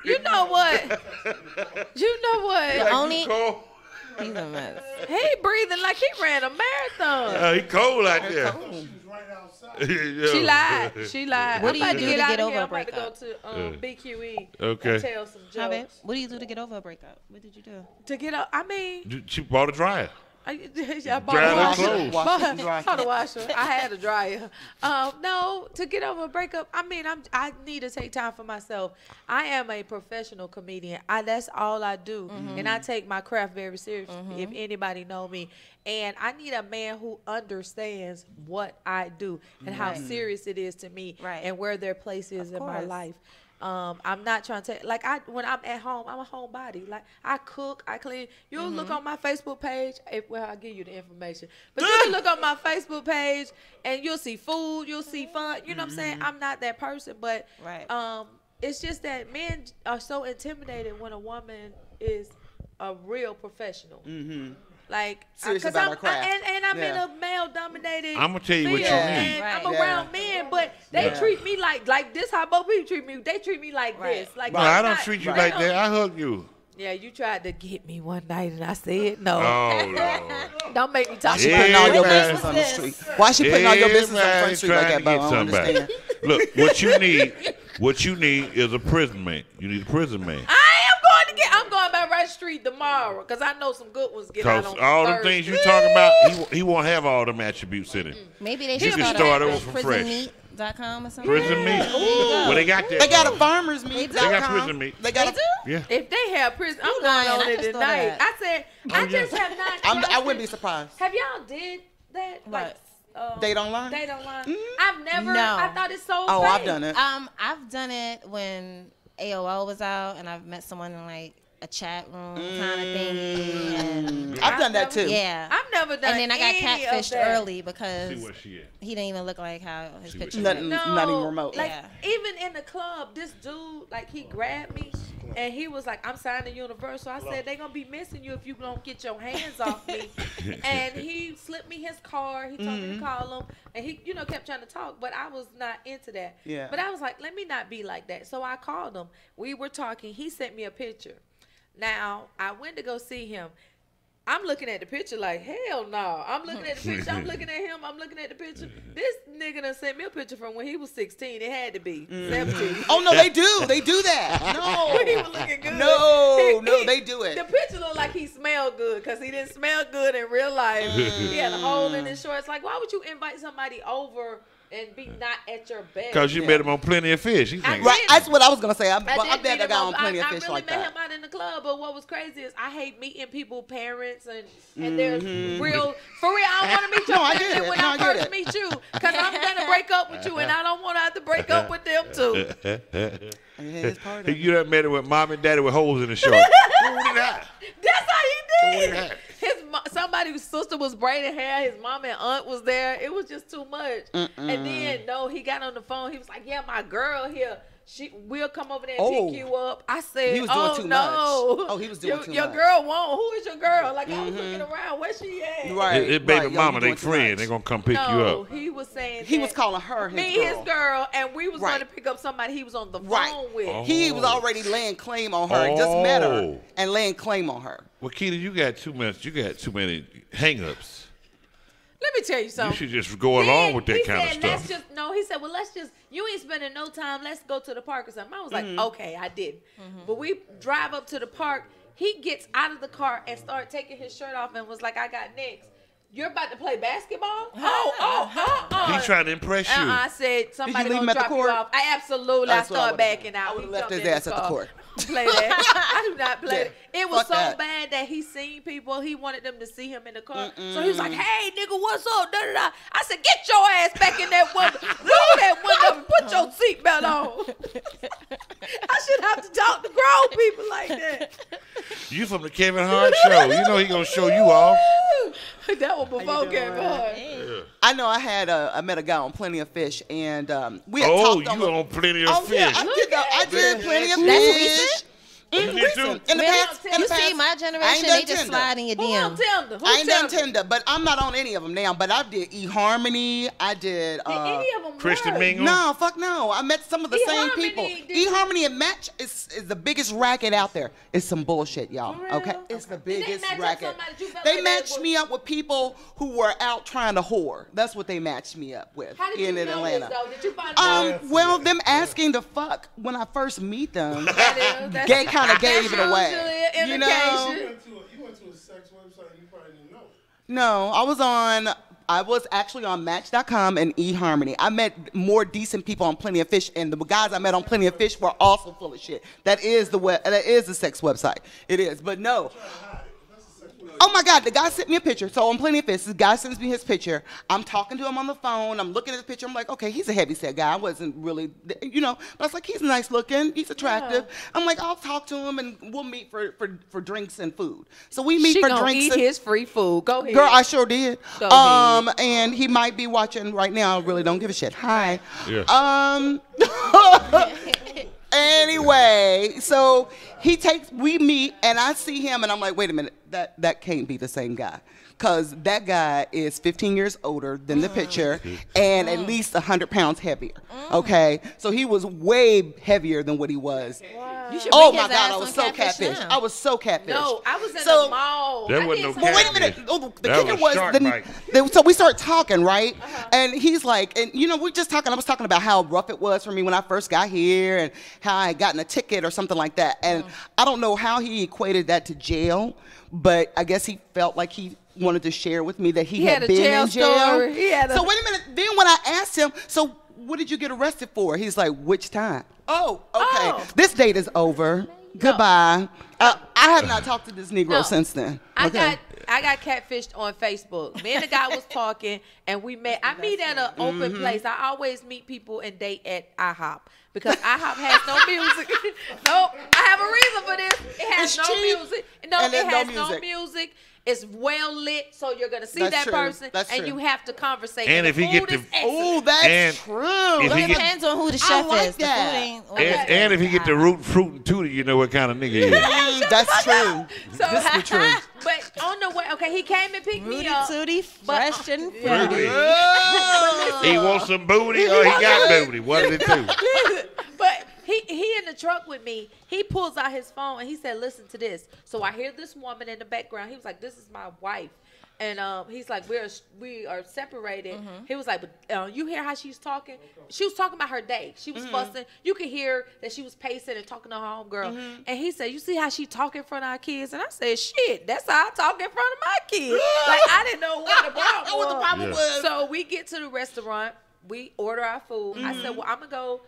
You know what? You know what? Only Cold? he's a mess. He breathing like he ran a marathon. He cold out there. She lied. She lied. What do you I'm about do to to get get out of over here. a I'm about to go breakup? to BQE Okay. and tell some How, babe? jokes. What do you do to get over a breakup? What did you do? To get up, I mean, She bought a dryer. I Dry bought a her washer. clothes. Wash it and dry it. Bought a washer. I had a dryer. No, to get over a breakup, I mean, I need to take time for myself. I am a professional comedian. That's all I do, and I take my craft very seriously. If anybody know me, and I need a man who understands what I do and how serious it is to me, and where their place is in my life. I'm not trying to when I'm at home, I'm a homebody. Like I cook, I clean. You'll look on my Facebook page. I'll give you the information. But you can look on my Facebook page and you'll see food, you'll see fun. You know what I'm saying? I'm not that person, but it's just that men are so intimidated when a woman is a real professional. Like, Serious about her craft. And I'm in a male-dominated I'm gonna tell you what you field, need. and I'm around men, but they treat me like this. How Bo P treat me? They treat me like this. Like No, I don't treat you like that. I hug you. Yeah, you tried to get me one night, and I said no. Oh, Lord. Don't make me talk She about putting all your Everybody- business on the street. Why she putting all your business on Front Street like that, Bo? I don't understand. Look, what you need is a prison man. You need a prison man. I'm going back right street tomorrow because I know some good ones get out Because on all the Thursday. things you talking about, he won't have all them attributes in it. Maybe they You should can start start a over from fresh. prisonmeat.com or something. Prison meat. Well, they got that. They got a though. farmers meat. They got prison meat. They got They a, do? Yeah. If they have prison, I'm You going lying. on I it just thought of tonight. that. I said, I just have not. I wouldn't be surprised. Have y'all did that? Like, Date online? Date online? I've never. No. I thought it's so. Oh, fake. I've done it. I've done it when AOL was out, and I've met someone in like a chat room kind of thing. And I've done that too. yeah, I've never done. and then I got any of catfished that. early because See where she at. he didn't even look like how his See what picture she looked. Nothing, not even remote. Like Yeah. even in the club, this dude like he grabbed me and he was like, "I'm signing Universal." I said, "They gonna be missing you if you don't get your hands off me." And he slipped me his card. He told me to call him, and he kept trying to talk, but I was not into that. Yeah. But I was like, let me not be like that. So I called him. We were talking. He sent me a picture. Now I went to go see him. I'm looking at the picture like, hell no. I'm looking at the picture. I'm looking at him. I'm looking at the picture. This nigga done sent me a picture from when he was 16. It had to be 17. Oh, no, they do. They do that. No. He was looking good. No, they do it. The picture looked like he smelled good because he didn't smell good in real life. He had a hole in his shorts. Like, why would you invite somebody over and be not at your best? Because you met him on Plenty of Fish. He think, Right, that's what I was going to say. I did bet meet I him got on Plenty of Fish really like met that. him out in the club, but what was crazy is I hate meeting people, parents, and they're real. For real, I don't want to meet your No, I get parents it. when No, I I get first it. meet you because I'm going to break up with you, and I don't want to have to break up with them too. Yeah, it's part of it. you done met him with mom and daddy with holes in the shorts. That's how he did. that. Somebody's sister was braiding hair. His mom and aunt was there. It was just too much. And then he got on the phone. He was like, "Yeah, my girl here. We'll come over there and pick you up." I said, He was doing too no. much. Oh, he was doing too Your much. girl won't. Who is your girl? Like I was looking around. Where she at? Right. His baby right. Yo, mama, you they doing too friend. much. They gonna come pick you No, up. he was saying He that was calling her his me girl. his girl, and we was Right. going to pick up somebody he was on the phone Right. with. He was already laying claim on her. Just met her Oh. and laying claim on her. Well, Keita, you got too much. You got too many hang-ups. Let me tell you You something. should just go along with that he kind of said, stuff. He said, well, you ain't spending no time. Let's go to the park or something. I was like, okay, I did. But we drive up to the park. He gets out of the car and started taking his shirt off and was like, I got next. You're about to play basketball? He's trying to impress you. I said, somebody leave him gonna at the drop you court? off. I absolutely, That's I what I started would've backing done. I out. would've He left jumped his in ass at the car. court. Play that. I do not play Yeah, that. It was fuck so that. bad that he seen people. He wanted them to see him in the car. So he was like, hey, nigga, what's up? Da, da, da. I said, get your ass back in that window. Roll that window and put your seatbelt on. I should have to talk to grown people like that. You from the Kevin Hart show. You know he gonna show you off. That was before Kevin Hart. I know I met a guy on Plenty of Fish, and we had Oh, talked you on Plenty of Oh, Fish. yeah, I did Plenty of That's what he Fish. You did too? In the past, You see, my generation, they just slide in your Who on DM. Tinder? Who I ain't done Tinder? Tinder, but I'm not on any of them now. But I did eHarmony. I did. Did any of them Christian work? Mingle? No, fuck no. I met some of the same eHarmony, people. did eHarmony and Match is the biggest racket out there. It's some bullshit, y'all. For real? Okay? It's the Did they biggest match up racket. somebody that you felt They like matched was- me up with people who were out trying to whore. That's what they matched me up with How did you in know Atlanta. this, though? Did you find Well, them asking to fuck when I first meet them, that's gay kind of gave it usually away. an You know? indication. You went to a sex website and you probably didn't know it. No, I was actually on Match.com and eHarmony. I met more decent people on Plenty of Fish, and the guys I met on Plenty of Fish were also full of shit. That is the sex website. It is, but no. Oh my God, the guy sent me a picture. So on Plenty of Fish, this guy sends me his picture. I'm talking to him on the phone. I'm looking at his picture. I'm like, okay, he's a heavyset guy. I wasn't really, but I was like, he's nice looking. He's attractive. I'm like, I'll talk to him and we'll meet for drinks and food. So we meet She for gonna drinks. eat and, his free food. Go ahead. Girl, I sure did. Go ahead. And he might be watching right now. I really don't give a shit. Hi. Yeah. Anyway, so we meet, and I see him, and I'm like, wait a minute, that can't be the same guy. Because that guy is 15 years older than the picture and at least 100 pounds heavier. Okay? So he was way heavier than what he was. You should Oh bring my his God, ass I was on so Catfish catfish. now. I was so catfish. No, I was in So- the mall. There I wasn't did no some- But wait a minute. catfish. Oh, the That kicker was was shark bite. so we start talking, right? And he's like, and we're just talking. I was talking about how rough it was for me when I first got here and how I had gotten a ticket or something like that. And I don't know how he equated that to jail, but I guess he felt like he wanted to share with me that he had a been jail in jail. story. He had a- So wait a minute. Then when I asked him, so what did you get arrested for? He's like, which time? Oh, okay. Oh. This date is over. Goodbye. I have not talked to this Negro No. since then. I Okay. got catfished on Facebook. Me and the guy was talking, and we met. I meet at an open place. I always meet people and date at IHOP because IHOP has no music. Nope, I have a reason for this. It has It's no cheap, music. No, and it there's no has no music. music. It's well lit, so you're gonna see That's that true. person, That's and true. you have to conversate. And the if he food get the- is excellent. Oh, that's And true. if It he get- depends on who the chef like is. The that. food ain't. And if he get the root, fruit, and tutti, you know what kind of nigga he is. That's true. So, This is the truth. But on the way, okay, he came and picked me Rudy up. Tooty, But- fresh and Yeah. fruity. He wants some booty or he got booty. One of the two. But he in the truck with me. He pulls out his phone and he said, "Listen to this." So I hear this woman in the background. He was like, "This is my wife," and he's like, "We are separated." He was like, "But you hear how she's talking? She was talking about her day. She was fussing. You could hear that she was pacing and talking to her homegirl." And he said, "You see how she talk in front of our kids?" And I said, "Shit, that's how I talk in front of my kids." Like I didn't know what the problem was. What the problem was. So we get to the restaurant. We order our food. I said, "Well, I'm gonna go."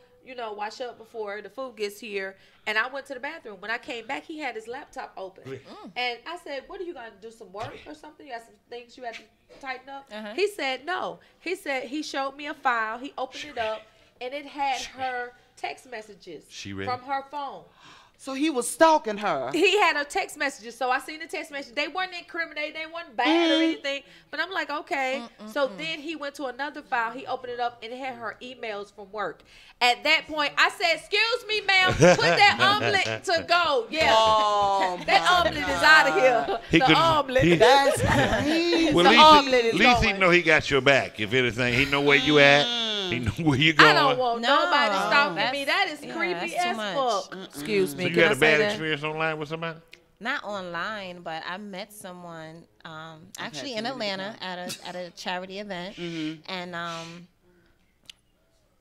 Wash up before the food gets here. And I went to the bathroom. When I came back, he had his laptop open. And I said, "What are you going to do, some work or something? You got some things you had to tighten up?" He said, "No." He said he showed me a file. He opened it up, and it had her text messages She ready? from her phone. So he was stalking her. He had her text messages, so I seen the text messages. They weren't incriminating, they weren't bad or anything. But I'm like, okay. So then he went to another file. He opened it up and it had her emails from work. At that point, I said, "Excuse me, ma'am, put that omelet to go." Yeah, Oh, that omelet is out of here. He The couldn't- omelet. he- that's crazy. Well, The at omelet is least he going. know he got your back. If anything, he know where you at. He know where you going. I don't want No, nobody stalking that's- me. That is yeah, creepy that's too as much. fuck. Excuse me. So you can had I a say bad that? experience online with somebody? Not online, but I met someone actually in Atlanta at a charity event, and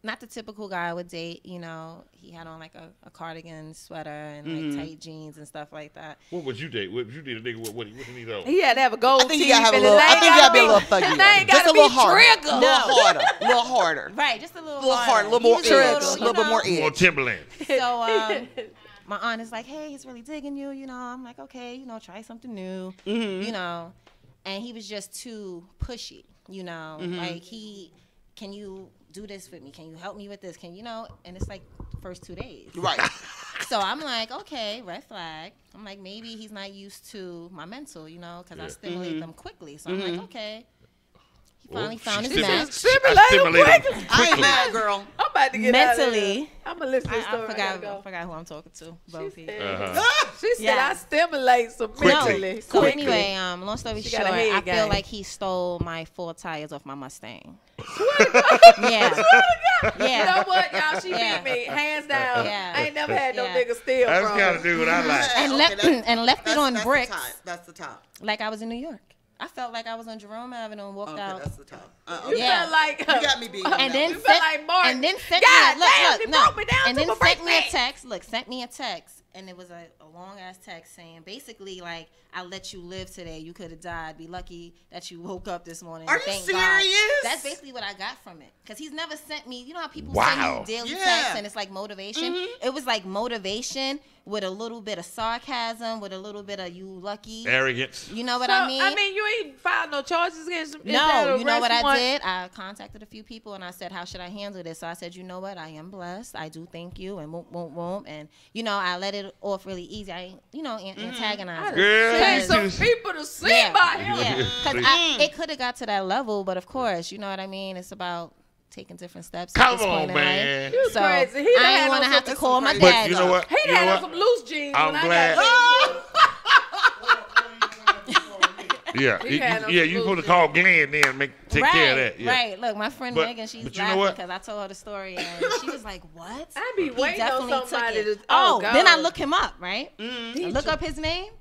not the typical guy I would date. He had on like a cardigan, sweater, and like tight jeans and stuff like that. What would you date? What would you date a nigga with? What he need on? He had to have a gold I think teeth. you gotta have a and little. his I name think you gotta be a gotta little His thuggier. name Just gotta a little be harder. Trigger. A little harder. A little harder. Right, just a little, A little harder. A little He more was edge. A you little bit know. more More edge. Timberland. So my aunt is like, "Hey, he's really digging you." I'm like, "Okay, try something new." And he was just too pushy. Like can you do this with me? Can you help me with this? And it's like the first 2 days. Right. So I'm like, okay, red flag. I'm like, maybe he's not used to my mental, because I stimulate them quickly. So I'm like, okay. He finally found his Stimulate- match. Stimulate him stimulate him quickly. I ain't quickly. mad, girl. I'm about to get out of Mentally. here. I'm gonna listen to this I story. forgot who I'm talking to. Bo P. She said Yeah. I stimulate some mentally. So quickly. anyway, long story She short, got a head I game. feel like he stole my 4 tires off my Mustang. Yeah. You know what, y'all? She Yeah. beat me hands down. Yeah. I ain't never had no Yeah. nigga steal That's from kind of me. dude I like. And left it on bricks. That's the top. Like I was in New York. I felt like I was on Jerome Avenue and walked Okay, out. that's the top. You Yeah. felt like You got me beat. And then You feel like Mark. and then sent God me look, damn, look, he no. broke me down and to then my sent me a breakfast. text. Look, sent me a text, and it was a long ass text saying basically like, I let you live today. You could have died. Be lucky that you woke up this morning. Are and you thank serious? God. That's basically what I got from it. Because he's never sent me. You know how people Wow. send you daily Yeah. texts and it's like motivation. It was like motivation with a little bit of sarcasm, with a little bit of you lucky. Arrogance. You know what So, I mean? you ain't filed no charges against him. Is that No, a you know what arrest I warrant? did? I contacted a few people and I said, how should I handle this? So I said, you know what? I am blessed. I do thank you and whoop. And, I let it off really easy. I ain't, antagonize her. Girl, Send you some just- people to see Yeah, by him. yeah. See. Because it could have got to that level, but of course, you know what I mean? It's about taking different steps. at Come this point on, in man. life. You So crazy. He done I had ain't want to on have to some- call my But dad. But you know what? He You had know on what? some loose jeans I'm when glad. I got Yeah, He had on yeah. some You supposed to bullshit. call Glenn then and take care of that. Yeah. Right. Look, my friend But- Megan, she's but you know laughing what? because I told her the story and she was like, "What?" I be He waiting on definitely took somebody it. to. Oh, then I God. look him up, right? I look up his name.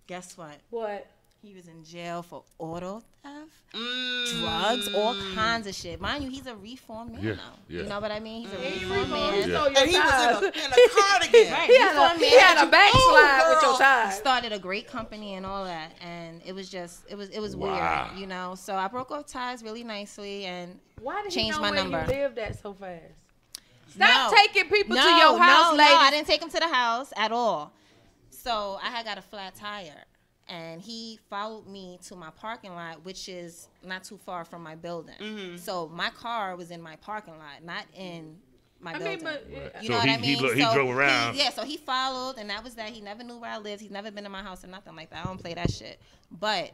Guess what? What? He was in jail for auto theft, drugs, all kinds of shit. Mind you, he's a reformed man Yeah, now. yeah. You know what I mean? He's a He reformed reformed. He man. stole your And he was tires. in a cardigan. Right, He had reformed he man. had a backslide with your girl. tires. Started a great company and all that, and it was just it was Wow. weird, So I broke off ties really nicely and Why did changed he know my where number. you lived at so fast? Stop No. taking people to your house, no, ladies. I didn't take him to the house at all. So I had got a flat tire, and he followed me to my parking lot, which is not too far from my building. So my car was in my parking lot, not in my building. You So know what I he mean? drove around. So he followed, and that was that. He never knew where I lived. He's never been in my house or nothing like that. I don't play that shit. But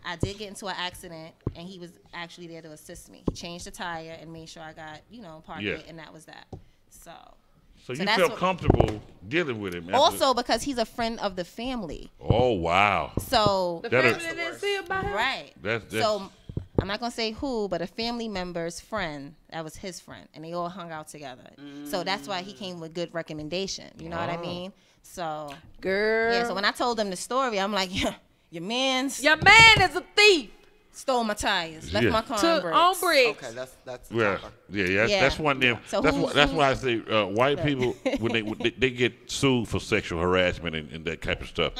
I did get into an accident, and he was actually there to assist me. He changed the tire and made sure I got, parked Yeah. it, and that was that. So you that's felt what- comfortable dealing with him. after- Also because he's a friend of the family. Oh wow. So The That'll- family didn't see about him. right. That's So I'm not gonna say who, but a family member's friend, that was his friend, and they all hung out together. So that's why he came with good recommendation. You know what I mean? So Girl. yeah. So when I told them the story, I'm like, yeah, your man's Your man is a thief. stole my tires, left Yeah. my car To on bricks. Okay, that's the yeah, topper. yeah. Yeah. That's one of them. So that's who's- that's why I say white people when they get sued for sexual harassment and that type of stuff.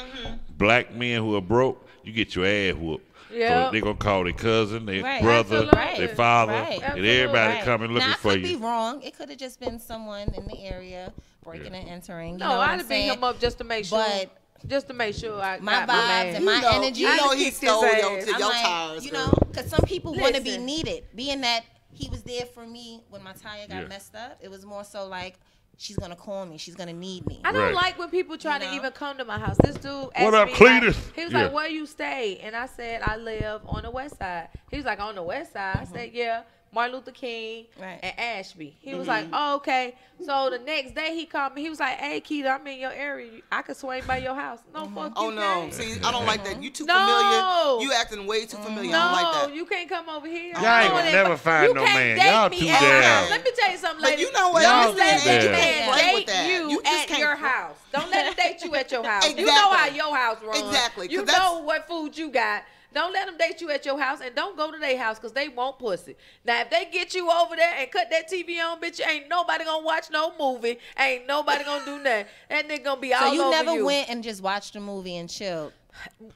Black men who are broke, you get your ass whooped. Yeah. So they gonna call their cousin, their Right. brother, Absolutely. their father, Right. and everybody Right. coming looking now, for I could you. be wrong. It could have just been someone in the area breaking and entering. You No, know what I'd I'm have beat saying? him up just to make sure. But just to make sure I my got vibes my man. and my know, energy. you know I'd he kick his stole ass. your I'm like, tires, know, girl. because some people want to be Listen. needed. Being that he was there for me when my tire got Yeah. messed up, it was more so like she's gonna call me, she's gonna need me. I don't Right. like when people try You know? to even come to my house. This dude asked What up, me, Cletus? like, he was Yeah. like, where you stay? And I said, I live on the west side. He was like, on the west side? I said, yeah, Martin Luther King Right. and Ashby. He was like, oh, okay. So the next day he called me. He was like, hey, Keita, I'm in your area. I could swing by your house. No, fuck Oh you, no! can't. See, I don't like that. You too No. familiar. You acting way too familiar. I don't like No, that. you can't come over here. Y'all ain't I know gonna that, never but find you no can't man. date Y'all me too at my damn- house. Let me tell you something, But ladies. you know what? Y'all Don't let too that damn- man Play with date that. you You just at can't- your house. Don't let him date you at your house. You Exactly. know how your house runs. Exactly, 'cause You that's- know what food you got. Don't let them date you at your house, and don't go to their house because they want pussy. Now, if they get you over there and cut that TV on, bitch, ain't nobody gonna watch no movie. Ain't nobody gonna do nothing. That nigga gonna be all So over you you. never went and just watched a movie and chilled.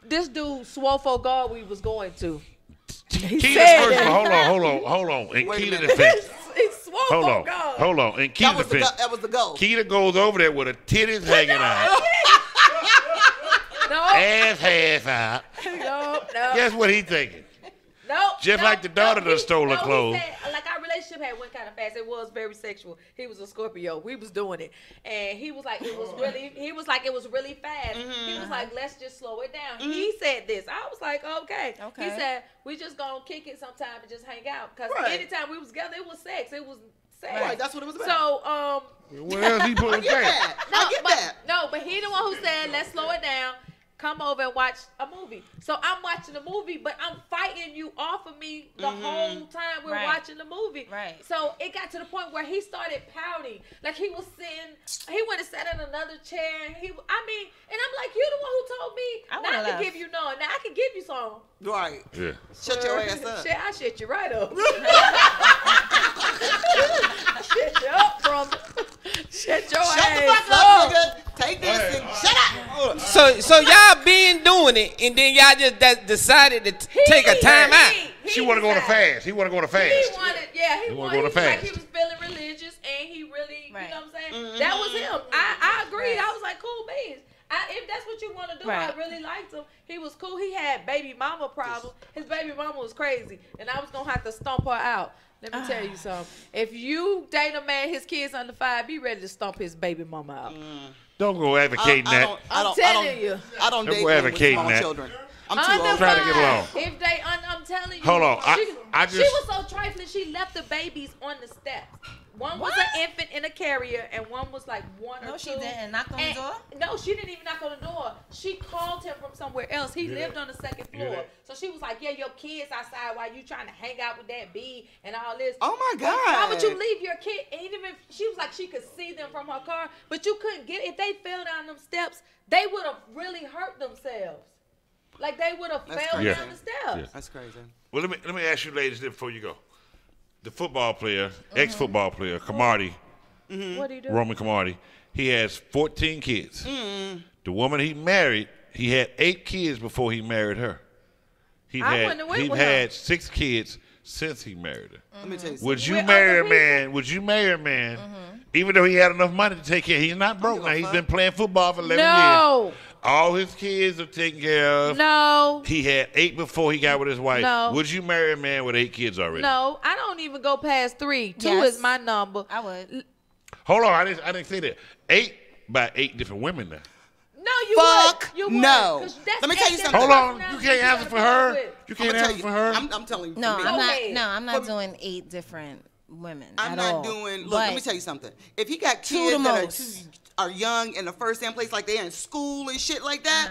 This dude swore for God we was going to. He Keita said first of that. all, hold on. In Wait a Keita minute. defense, He swore hold for on, God. hold on. In That Keita was the defense, that was the goal. Keita goes over there with her titties hanging out, No, ass half out. no, no. Guess what he thinking? No, Just no, like the daughter no, that stole her clothes. He said, like our relationship relationship had went kind of fast. It was very sexual. He was a Scorpio. We was doing it, and he was like, it was really. He was like, it was really fast. He was like, let's just slow it down. He said this. I was like, okay. He said, we just gonna kick it sometime and just hang out because anytime we was together, it was sex. It was sex. Right, that's what it was about. So What else he put in that? but he the one who said, let's slow it down. Come over and watch a movie. So I'm watching the movie, but I'm fighting you off of me the whole time we're watching the movie. Right. So it got to the point where he started pouting. Like he was sitting, he went and sat in another chair. And and I'm like, you the one who told me not to give you none. Now I can give you some. Right. Yeah. Shut your ass up. I shut you right up. Shut you up, brother. Shut your ass the fuck up. up, nigga. Take this and shut up. So y'all been doing it, and then y'all just decided to take a time out. She want to go on a fast. He want to go on a fast. He wanted He wanna go on a like fast. he was feeling religious, and he really, you know what I'm saying? That was him. I agreed. I was like, cool beans. If that's what you want to do, I really liked him. He was cool. He had baby mama problems. His baby mama was crazy, and I was gonna have to stomp her out. Let me tell you something. If you date a man, his kids under 5, be ready to stomp his baby mama out. Don't go advocating that. I'm telling you. I don't date go women with advocating small that. children. I'm too Under old. Trying to get 5. along. If they, I'm telling you. Hold on. She was so trifling. She left the babies on the steps. One was an infant in a carrier, and one was like 1 or 2. No, she didn't knock on the door. No, she didn't even knock on the door. She called him from somewhere else. He lived on the 2nd floor. So she was like, yeah, your kids outside while you trying to hang out with that bee and all this. Oh my God. Why would you leave your kid? And even if she was like, she could see them from her car, but you couldn't get, if they fell down them steps, they would have really hurt themselves. Like they would have fell crazy. down the steps. Yeah. That's crazy. Well, let me ask you ladies this before you go. The football player, ex-football player, Camardi, What do you do? Roman Camardi, he has 14 kids. The woman he married, he had 8 kids before he married her. He wouldn't have went with had 6 kids since he married her. Let me tell you something. Would you With marry a other man? Would you marry a man, even though he had enough money to take care? He's not broke now. He's been playing football for 11 years. All his kids are taken care of. No. He had 8 before he got with his wife. No. Would you marry a man with 8 kids already? No, I don't even go past 3. 2 Yes. is my number. I would. Hold on, I didn't say that. 8 by 8 different women now. No, you Fuck would. You would. no. 'Cause that's Let me tell you that's something. Hold on, personality you can't answer for her. You I'm can't gonna tell answer you. for her. I'm telling you. No, for me. I'm not. ahead. No, I'm not doing 8 different women. I'm at not all. doing. Look, But let me tell you something. If he got Two kids the that most. are young in the first damn place, like they're in school and shit like that,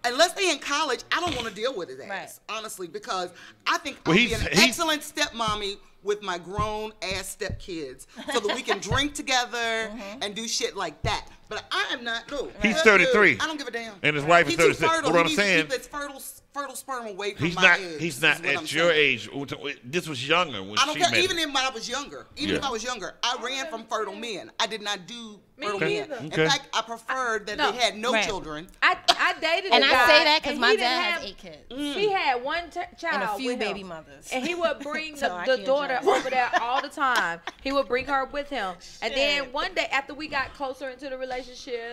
unless they in college, I don't want to deal with his ass, Right. honestly, because I think Well, I'll be an he's- excellent stepmommy with my grown ass stepkids, so that we can drink together and do shit like that. But I am not. No, He's Fuck 33. you. I don't give a damn. And his wife is He's too 36. fertile. What I'm He needs to saying, keep his fertile sperm away from he's my not. eggs, He's is not what I'm at your saying. age. This was younger when I don't she care. met Even him. when I was younger, Yeah. if I was younger, I ran from fertile men. I did not do Me fertile neither. men. Okay. In fact, I preferred that No. they had no Right. children. I dated and a I guy, say that because and my he dad didn't has have- 8 kids He had one child and a few with him. baby mothers. And he would bring So I the can't daughter judge. over there all the time. He would bring her with him. And then one day after we got closer into the relationship,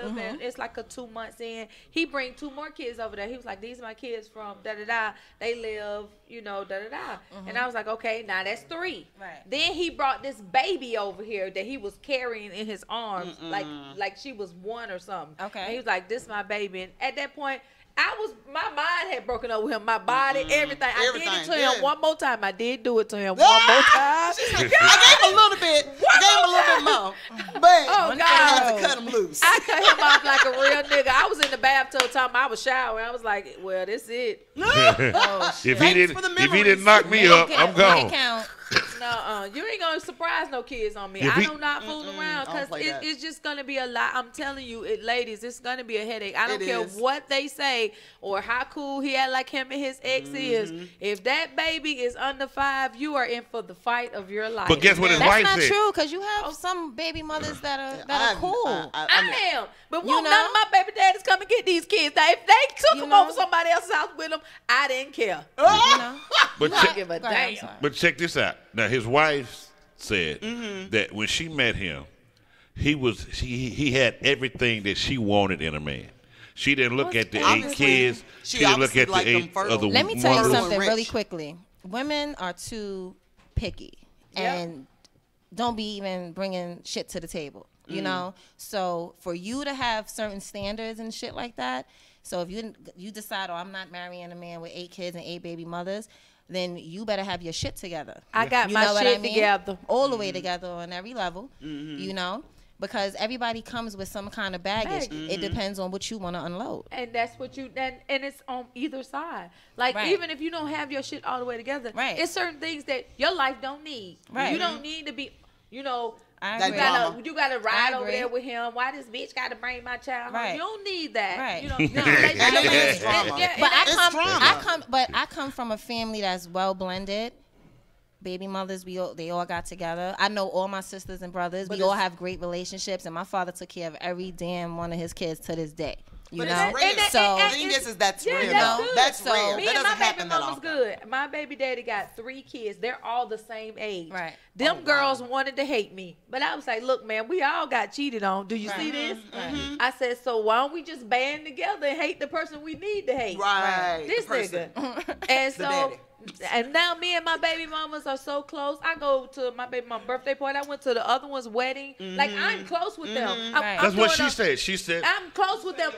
and it's like a 2 months in, he bring 2 more kids over there. He was like, these are my kids from da-da-da. They live, da-da-da. And I was like, okay, now that's 3. Right. Then he brought this baby over here that he was carrying in his arms like she was 1 or something. Okay. And he was like, this is my baby. And at that point, my mind had broken up with him, my body, everything. I did it to him one more time. I did do it to him one more time. I gave him a little bit. I gave him a little bit more. But Oh, I had to God. cut him loose. I cut him off like a real nigga. I was in the bathtub time. I was showering. I was like, well, this it. Oh, shit. If for the he memories. didn't knock me up, I'm Make it gone. count. No, you ain't gonna surprise no kids on me. If I he- do not fool around I don't because play that. it's just gonna be a lot. I'm telling you, ladies, it's gonna be a headache. I don't It care is. what they say or how cool he act like him and his ex is. If that baby is under 5, you are in for the fight of your life. But guess what his That's wife not said? true because you have some baby mothers that are cool. I am, but You won't know? none of my baby daddies come and get these kids. Now, if they took You them know? over somebody else's house with them, I didn't care. you know? But I don't check, give a Go ahead, I'm damn. sorry. but check this out. Now his wife said that when she met him, he had everything that she wanted in a man. She didn't look at the 8 Obviously, kids. she She didn't look obviously at the liked them 8 fertile. other Let me tell you Fertile women. and something rich. really quickly. Women are too picky. Yeah. And don't be even bringing shit to the table, you know? So for you to have certain standards and shit like that, so if you decide, oh, I'm not marrying a man with 8 kids and 8 baby mothers, then you better have your shit together. I got my shit together. All the way together on every level, you know? Because everybody comes with some kind of baggage. It depends on what you want to unload. And that's what and it's on either side. Like, even if you don't have your shit all the way together, it's certain things that your life don't need. You don't need to be, you know, you gotta ride over there with him. Why this bitch gotta bring my child home? You don't need that. You know, but I come from a family that's well blended. Baby mothers, they all got together. I know all my sisters and brothers. We all have great relationships, and my father took care of every damn one of his kids to this day. You know, so the thing is that's real. That's rare. Me and my baby mama's good. My baby daddy got 3 kids. They're all the same age. Them girls wanted to hate me, but I was like, look, man, we all got cheated on. Do you see this? I said, so why don't we just band together and hate the person we need to hate? This nigga. And so. And now me and my baby mamas are so close. I go to my baby mama's birthday party. I went to the other one's wedding. Like, I'm close with them. That's what she said. She said, I'm close with them.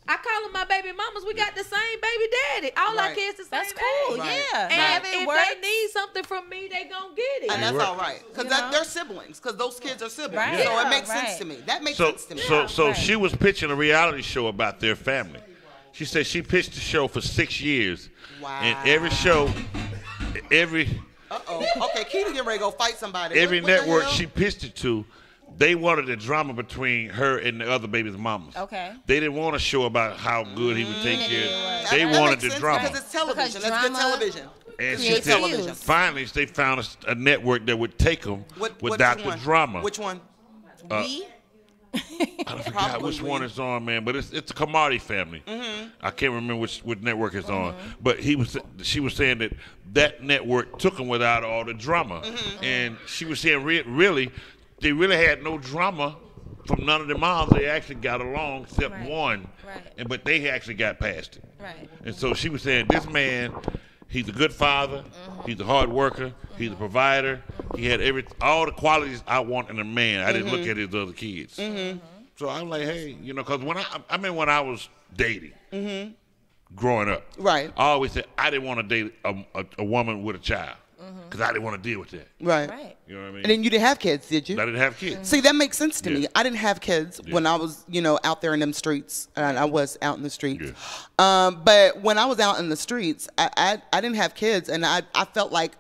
I call them my baby mamas. We got the same baby daddy. All our kids the same age. That's cool, yeah. And if they need something from me, they gonna get it. And that's all right. Because they're siblings. Because those kids are siblings. So it makes sense to me. That makes sense to me. So she was pitching a reality show about their family. She said she pitched the show for 6 years. Wow. And every show, okay, Keita getting ready to go fight somebody. Every network she pitched it to, they wanted a drama between her and the other baby's mamas. Okay. They didn't want a show about how good he would take care of. They wanted the drama. Because it's television. That's good television. And she said, finally, they found a network that would take them without the drama. Which one? I forgot which one it's on, man, but it's a Camardi family. I can't remember which network it's on, but she was saying that network took them without all the drama, and she was saying really they really had no drama from none of the moms. They actually got along except one, but they actually got past it. And so she was saying this man, he's a good father, he's a hard worker, he's a provider. He had all the qualities I want in a man. I didn't look at his other kids. So I'm like, hey, you know, because when I was dating, growing up, I always said I didn't want to date a woman with a child because I didn't want to deal with that. You know what I mean? And then you didn't have kids, did you? I didn't have kids. See, that makes sense to me. I didn't have kids when I was, you know, out there in them streets, and I was out in the streets. But when I was out in the streets, I didn't have kids, and I felt like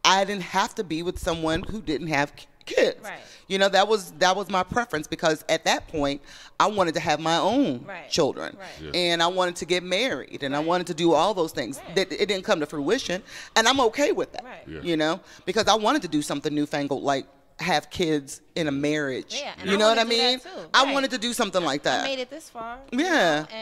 I didn't have to be with someone who didn't have kids. You know, that was my preference, because at that point I wanted to have my own children, and I wanted to get married, and I wanted to do all those things. That it didn't come to fruition, and I'm okay with that. You know, because I wanted to do something newfangled, like have kids in a marriage. You know what I mean? I wanted to do something like that. I made it this far.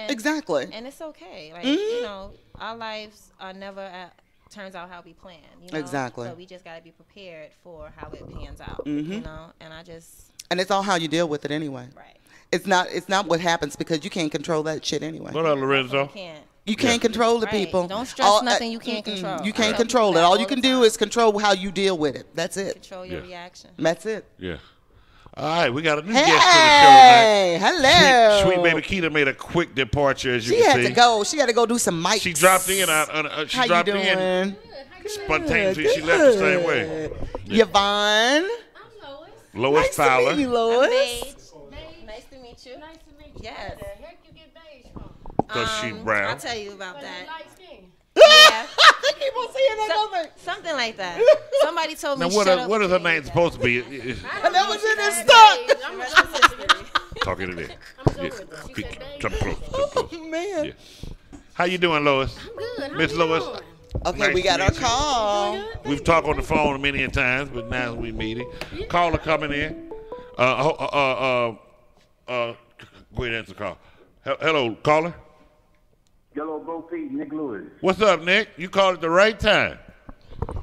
Exactly. And it's okay. Like, you know, our lives are never turns out how we plan, you know? Exactly. So we just got to be prepared for how it pans out, you know? And it's all how you deal with it anyway. It's not what happens, because you can't control that shit anyway. What up, Lorenzo? You can't control the people. Don't stress nothing you can't control. You can't control it. All you can do is control how you deal with it. That's it. Control your reaction. That's it. Yeah. All right, we got a new guest for the show tonight. Hello. Sweet baby Keita made a quick departure, as you can see. She had to go do some mics. She dropped in. How you doing? Spontaneously, she left the same way. Yvonne. I'm Lois. Lois Fowler. Nice to meet you, Lois. Nice to meet you. Nice to meet you. Yes. Where the heck you get beige from? Because she brown. I'll tell you about that. Light skin. Yeah. I keep on saying that. Something like that. Somebody told me. Now, what is her name supposed to be? And that was in this stock. Talking to there. I'm so with her. She said beige. Come close. Oh, man. Yeah. How you doing, Lois? I'm good. Miss Lois. Okay, Nice we got to our meet you. call. We've talked on the phone many a times, but now we meeting. Caller coming in. Go ahead and answer the call. Hello, caller. Hello, Bo P, Nick Lewis. What's up, Nick? You called at the right time.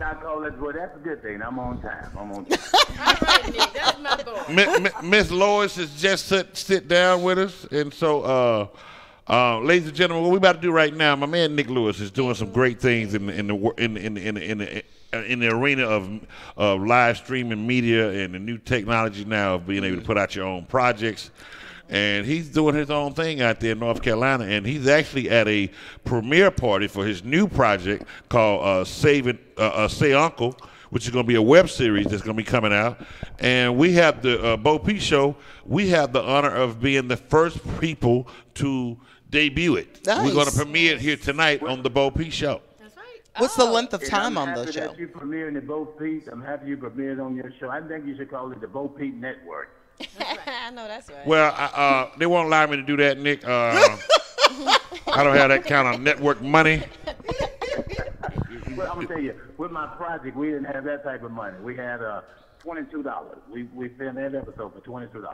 I call it, well, that's a good thing. I'm on time. All right, Nick. That's my boy. Miss Lois has just sit down with us, and so Ladies and gentlemen, what we about to do right now, my man Nick Lewis is doing some great things in the arena of live streaming media and the new technology now of being able to put out your own projects. And he's doing his own thing out there in North Carolina, and he's actually at a premiere party for his new project called Say Uncle, which is going to be a web series that's going to be coming out. And we have the Bo P Sho. We have the honor of being the first people to debut it. Nice. We're going to premiere it here tonight on the Bo P Show. What's the length of time on the show? I'm happy that you premiered the Bo Peep. I'm happy you premiered on your show. I think you should call it the Bo Peep Network. I know that's right. Well, they won't allow me to do that, Nick. I don't have that kind of network money. Well, I'm gonna tell you, with my project, we didn't have that type of money. We had $22. We filmed every episode for $22.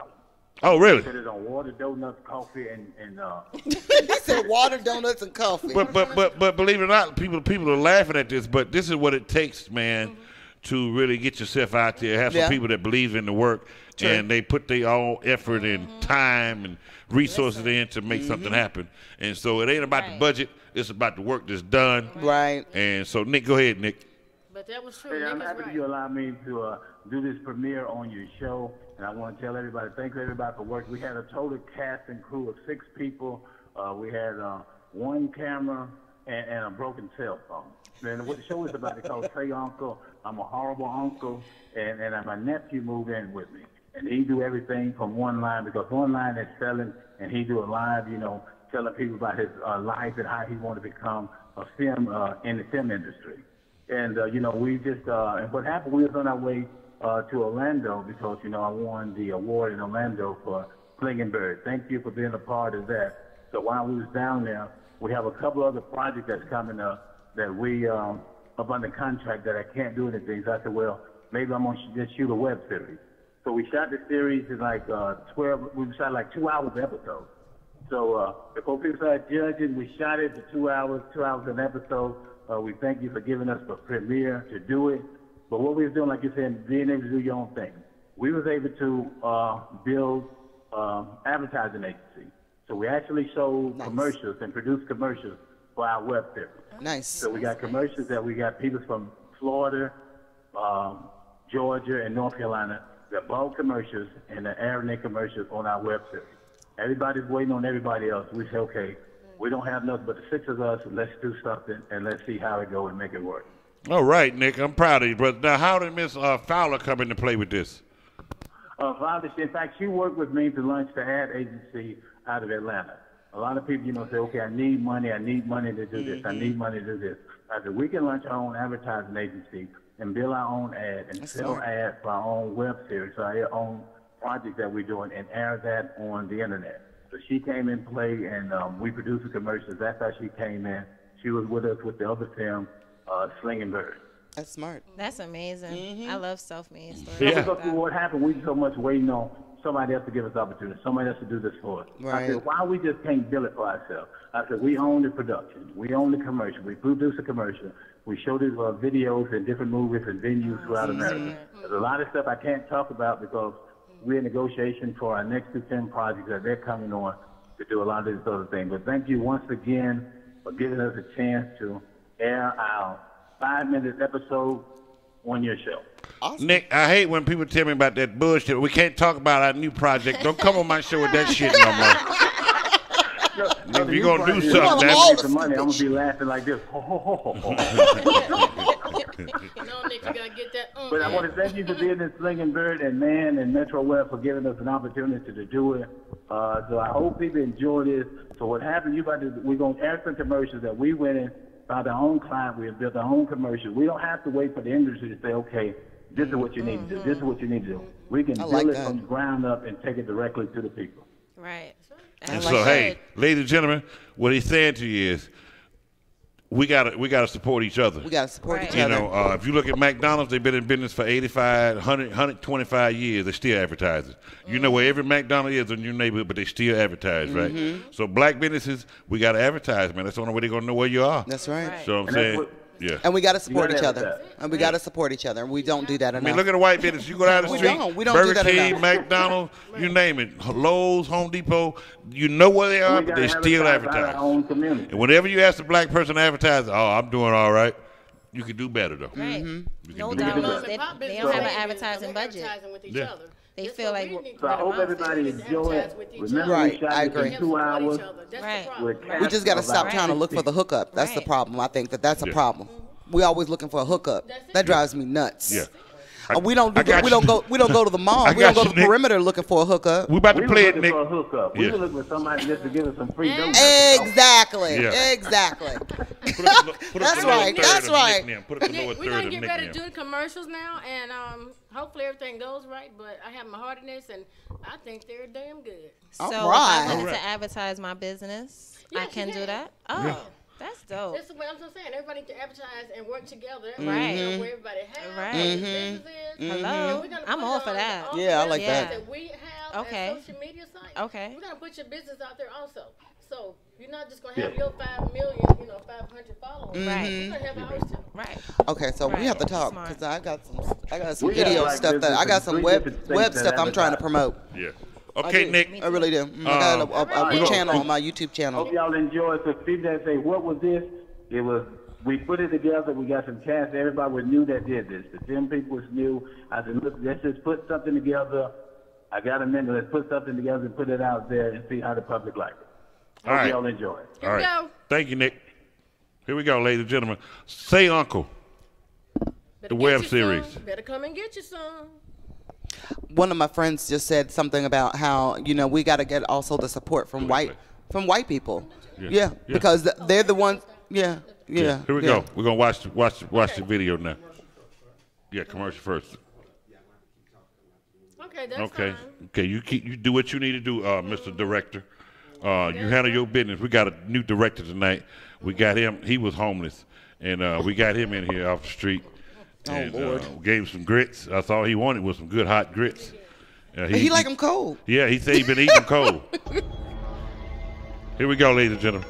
Oh, really? We did it on water, donuts, coffee, and He said water, donuts, and coffee. But believe it or not, people are laughing at this. But this is what it takes, man, to really get yourself out there. Have some people that believe in the work, and they put their own effort and time and resources in to make something happen. And so it ain't about the budget; it's about the work that's done. Right. And so, Nick, go ahead, Nick. But that was true. Hey, I'm Nick happy is right. you allow me to do this premiere on your show, and I want to tell everybody, thank everybody for work. We had a total cast and crew of 6 people. We had 1 camera and a broken cell phone. And what the show is about, it's called Say Uncle. I'm a horrible uncle, and my nephew moved in with me. And he do everything from one line, because one line is selling, and he do a live, telling people about his life and how he want to become a film in the film industry. And, we just, and what happened, we was on our way to Orlando because, I won the award in Orlando for Flinging Bird. Thank you for being a part of that. So while we was down there, we have a couple other projects that's coming up that we up under contract that I can't do anything. So I said, well, maybe I'm going to just shoot a web series. So we shot the series in like 12, we shot like 2 hours episode. So before people started judging, we shot it for 2 hours an episode. We thank you for giving us the premiere to do it. But what we was doing, like you said, being able to do your own thing. We was able to build advertising agency. So we actually sold commercials and produced commercials for our web series. Nice. So we got commercials that we got people from Florida, Georgia, and North Carolina that bought commercials and the airing commercials on our web series. Everybody's waiting on everybody else. We say, okay, we don't have nothing but the 6 of us. Let's do something and let's see how it goes and make it work. All right, Nick, I'm proud of you, brother. Now, how did Miss Fowler come into play with this? Fowler, in fact, she worked with me to launch the ad agency out of Atlanta. A lot of people, say, okay, I need money to do this. I need money to do this. I said, we can launch our own advertising agency and build our own ad and sell ads for our own web series, so our own project that we're doing, and air that on the internet. So she came in play, and we produced the commercials. That's how she came in. She was with us with the other film, Slinging Bird. That's smart. That's amazing. I love self-made stories. Yeah. Because what happened, we so much waiting on somebody else to give us opportunity, somebody else to do this for us. Right. I said, why we just can't bill it for ourselves? I said, we own the production. We own the commercial. We produce the commercial. We show these videos in different movies and venues throughout America. There's a lot of stuff I can't talk about because we're in negotiation for our next 2 film projects that they're coming on to do a lot of this other thing. But thank you once again for giving us a chance to air our 5-minute episode on your show. Awesome. Nick, I hate when people tell me about that bullshit. We can't talk about our new project. Don't come on my show with that shit no more. If you're going to do something, that's the money. I'm going to be laughing like this. No, Nick, you gotta get that. But I want to thank you for being in Slinging Bird and Man and Metro Web for giving us an opportunity to do it. So I hope people enjoy this. So what happened, we're going to air some commercials that we went in, found our own client, we have built our own commercials. We don't have to wait for the industry to say, okay, this is what you need to do. This is what you need to do. We can build it from the ground up and take it directly to the people. Right. And so, hey, ladies and gentlemen, what he's saying to you is, we gotta support each other. We gotta support each other. If you look at McDonald's, they've been in business for 85, 100, 125 years. They're still advertising. You know where every McDonald's is in your neighborhood, but they still advertise, right? So black businesses, we gotta advertise, man. That's the only way they're gonna know where you are. That's right. So I'm saying, Yeah. And we got to support You each gotta other. advertise. And we got to support each other. And we don't do that I enough. mean, look at the white business. You go down the We street, don't. We don't Burger do that King, enough. McDonald's, you name it, Lowe's, Home Depot, you know where they are, We but gotta they still advertise advertise. our own community. And whenever you ask a black person to advertise, oh, I'm doing all right, you can do better, though. Right. You can No do doubt. better. They don't have an advertising budget. Yeah. They feel like So I hope everybody enjoy it. Remember, Right, we shot I this agree. in 2 hours. Right. with We just got to cast stop about trying to look for the 60. hookup. That's the Right. problem. I think that's a Yeah. problem. We always looking for a hookup. That drives me nuts. Yeah. We don't I got we don't you. go to the mall. I We don't got go to you, the Nick. perimeter looking for a hookup. We about We to were play it, looking Nick. for a hookup. We Yeah. were looking for somebody just to give us some free donuts. Exactly. Yeah. Exactly. Put up That's the lower right, third that's of right. nickname. Put up the lower We're third gonna of get ready to nickname. do the commercials now, and hopefully everything goes right. But I have my heart in this, and I think they're damn good. So All if right. I wanted All right. to advertise my business, I Yes, can you do can. that. Oh, that's dope. That's what I'm saying. Everybody need to advertise and work together. Right. You know, where everybody has, Right. where the business is. Hello. And we're gonna I'm put all it for on that. all the Yeah, I like websites that. we have Okay. and social media sites. Okay. We're gonna put your business out there also. So you're not just gonna have Yeah. your 5 million, 500 followers. Right. You're gonna have ours too. Right. Okay, so we Right. have to talk Smart. because I got some We have video black stuff that I got businesses some in web 3 different web states stuff that I'm trying to advertise. promote. Yeah. I Okay, do. Nick. I really do. I got a We're channel on my YouTube channel. Hope y'all enjoy it. So people that say, what was this? It was, we put it together. We got some cast. Everybody was new that did this. The 10 people was new. I said, look, let's just put something together. I got a minute. Let's put something together and put it out there and see how the public like it. Hope All right. y'all enjoy it. All right. go. Thank you, Nick. Here we go, ladies and gentlemen. Say Uncle. Better web get you series. some. Better come and get you some. One of my friends just said something about how we got to get also the support from white people. Yeah. Yeah, because they're the ones. Yeah. Here we go. We're gonna watch the video now. Yeah, commercial first. Okay, that's Okay. fine. Okay. You do what you need to do, Mr. Director. You handle your business. We got a new director tonight. We got him. He was homeless, and we got him in here off the street. And, Lord. gave him some grits. That's all he wanted was some good hot grits. He like them cold. Yeah, he said he been eating them cold. Here we go, ladies and gentlemen.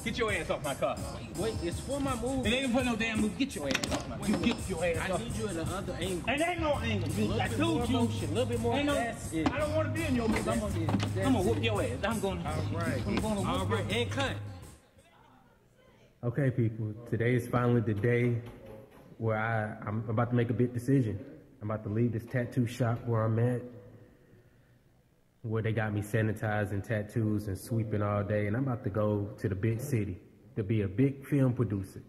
Get your ass off my car. Wait, it's for my move. It ain't for no damn move. Get your ass off my car. You get your ass off. I need you in the other angle. And ain't no angle. I told you. A little bit more. Ain't no, I don't want to be in your move. I'm gonna whoop your ass. I'm gonna. All right. I'm gonna whoop your ass. And cut. Okay, people. Today is finally the day where I'm about to make a big decision. I'm about to leave this tattoo shop where I'm at, where they got me sanitizing tattoos and sweeping all day, and I'm about to go to the big city to be a big film producer.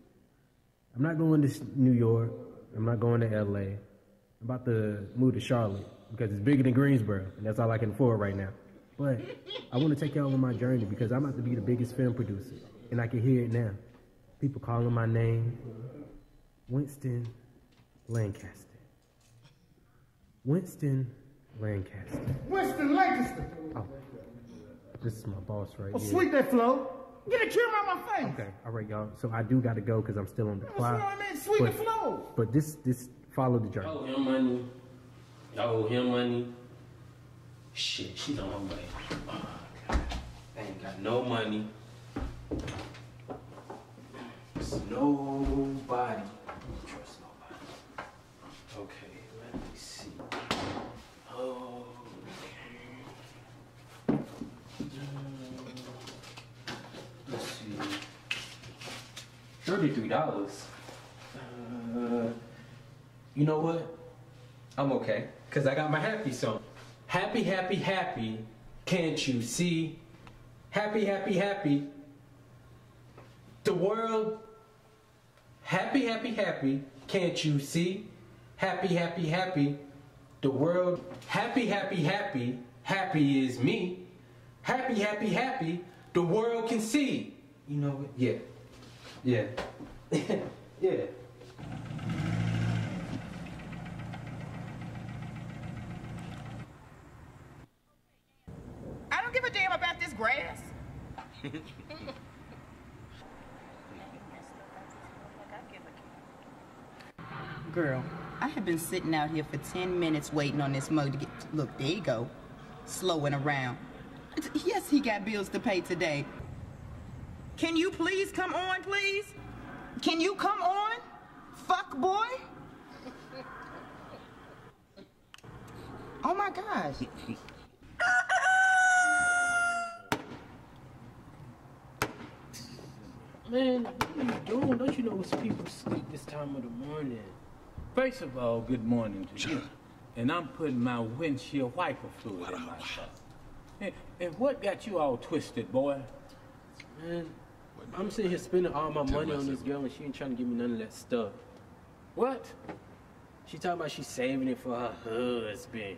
I'm not going to New York. I'm not going to LA. I'm about to move to Charlotte because it's bigger than Greensboro, and that's all I can afford right now. But I want to take y'all on my journey because I'm about to be the biggest film producer, and I can hear it now. People calling my name, Winston Lancaster. Winston Lancaster. Winston Lancaster. Oh, this is my boss right Oh, here. sweet that flow. Get a camera out my face. Okay, all right, y'all. So I do got to go because I'm still on the That's clock. what I mean. Sweet the flow. But this follow the journey. Owe him money. I owe him money. Shit, she's on my way. Oh, God. I ain't got no money. $33? You know what? I'm okay, because I got my happy song. Happy, happy, happy, can't you see? Happy, happy, happy. The world. Happy, happy, happy, can't you see? Happy, happy, happy. The world. Happy, happy, happy, happy is me. Happy, happy, happy, the world can see. You know what? Yeah. Yeah. Yeah. I don't give a damn about this grass. Girl, I have been sitting out here for 10 minutes waiting on this mug to get... Look, there you go. Slowing around. Yes, he got bills to pay today. Can you please come on, please? Can you come on? Fuck boy? Oh my gosh. Man, what are you doing? Don't you know it's people sleep this time of the morning? First of all, good morning to you. And I'm putting my windshield wiper fluid in my car. And what got you all twisted, boy? Man, I'm sitting here spending all my money on this girl and she ain't trying to give me none of that stuff. What? She talking about she's saving it for her husband.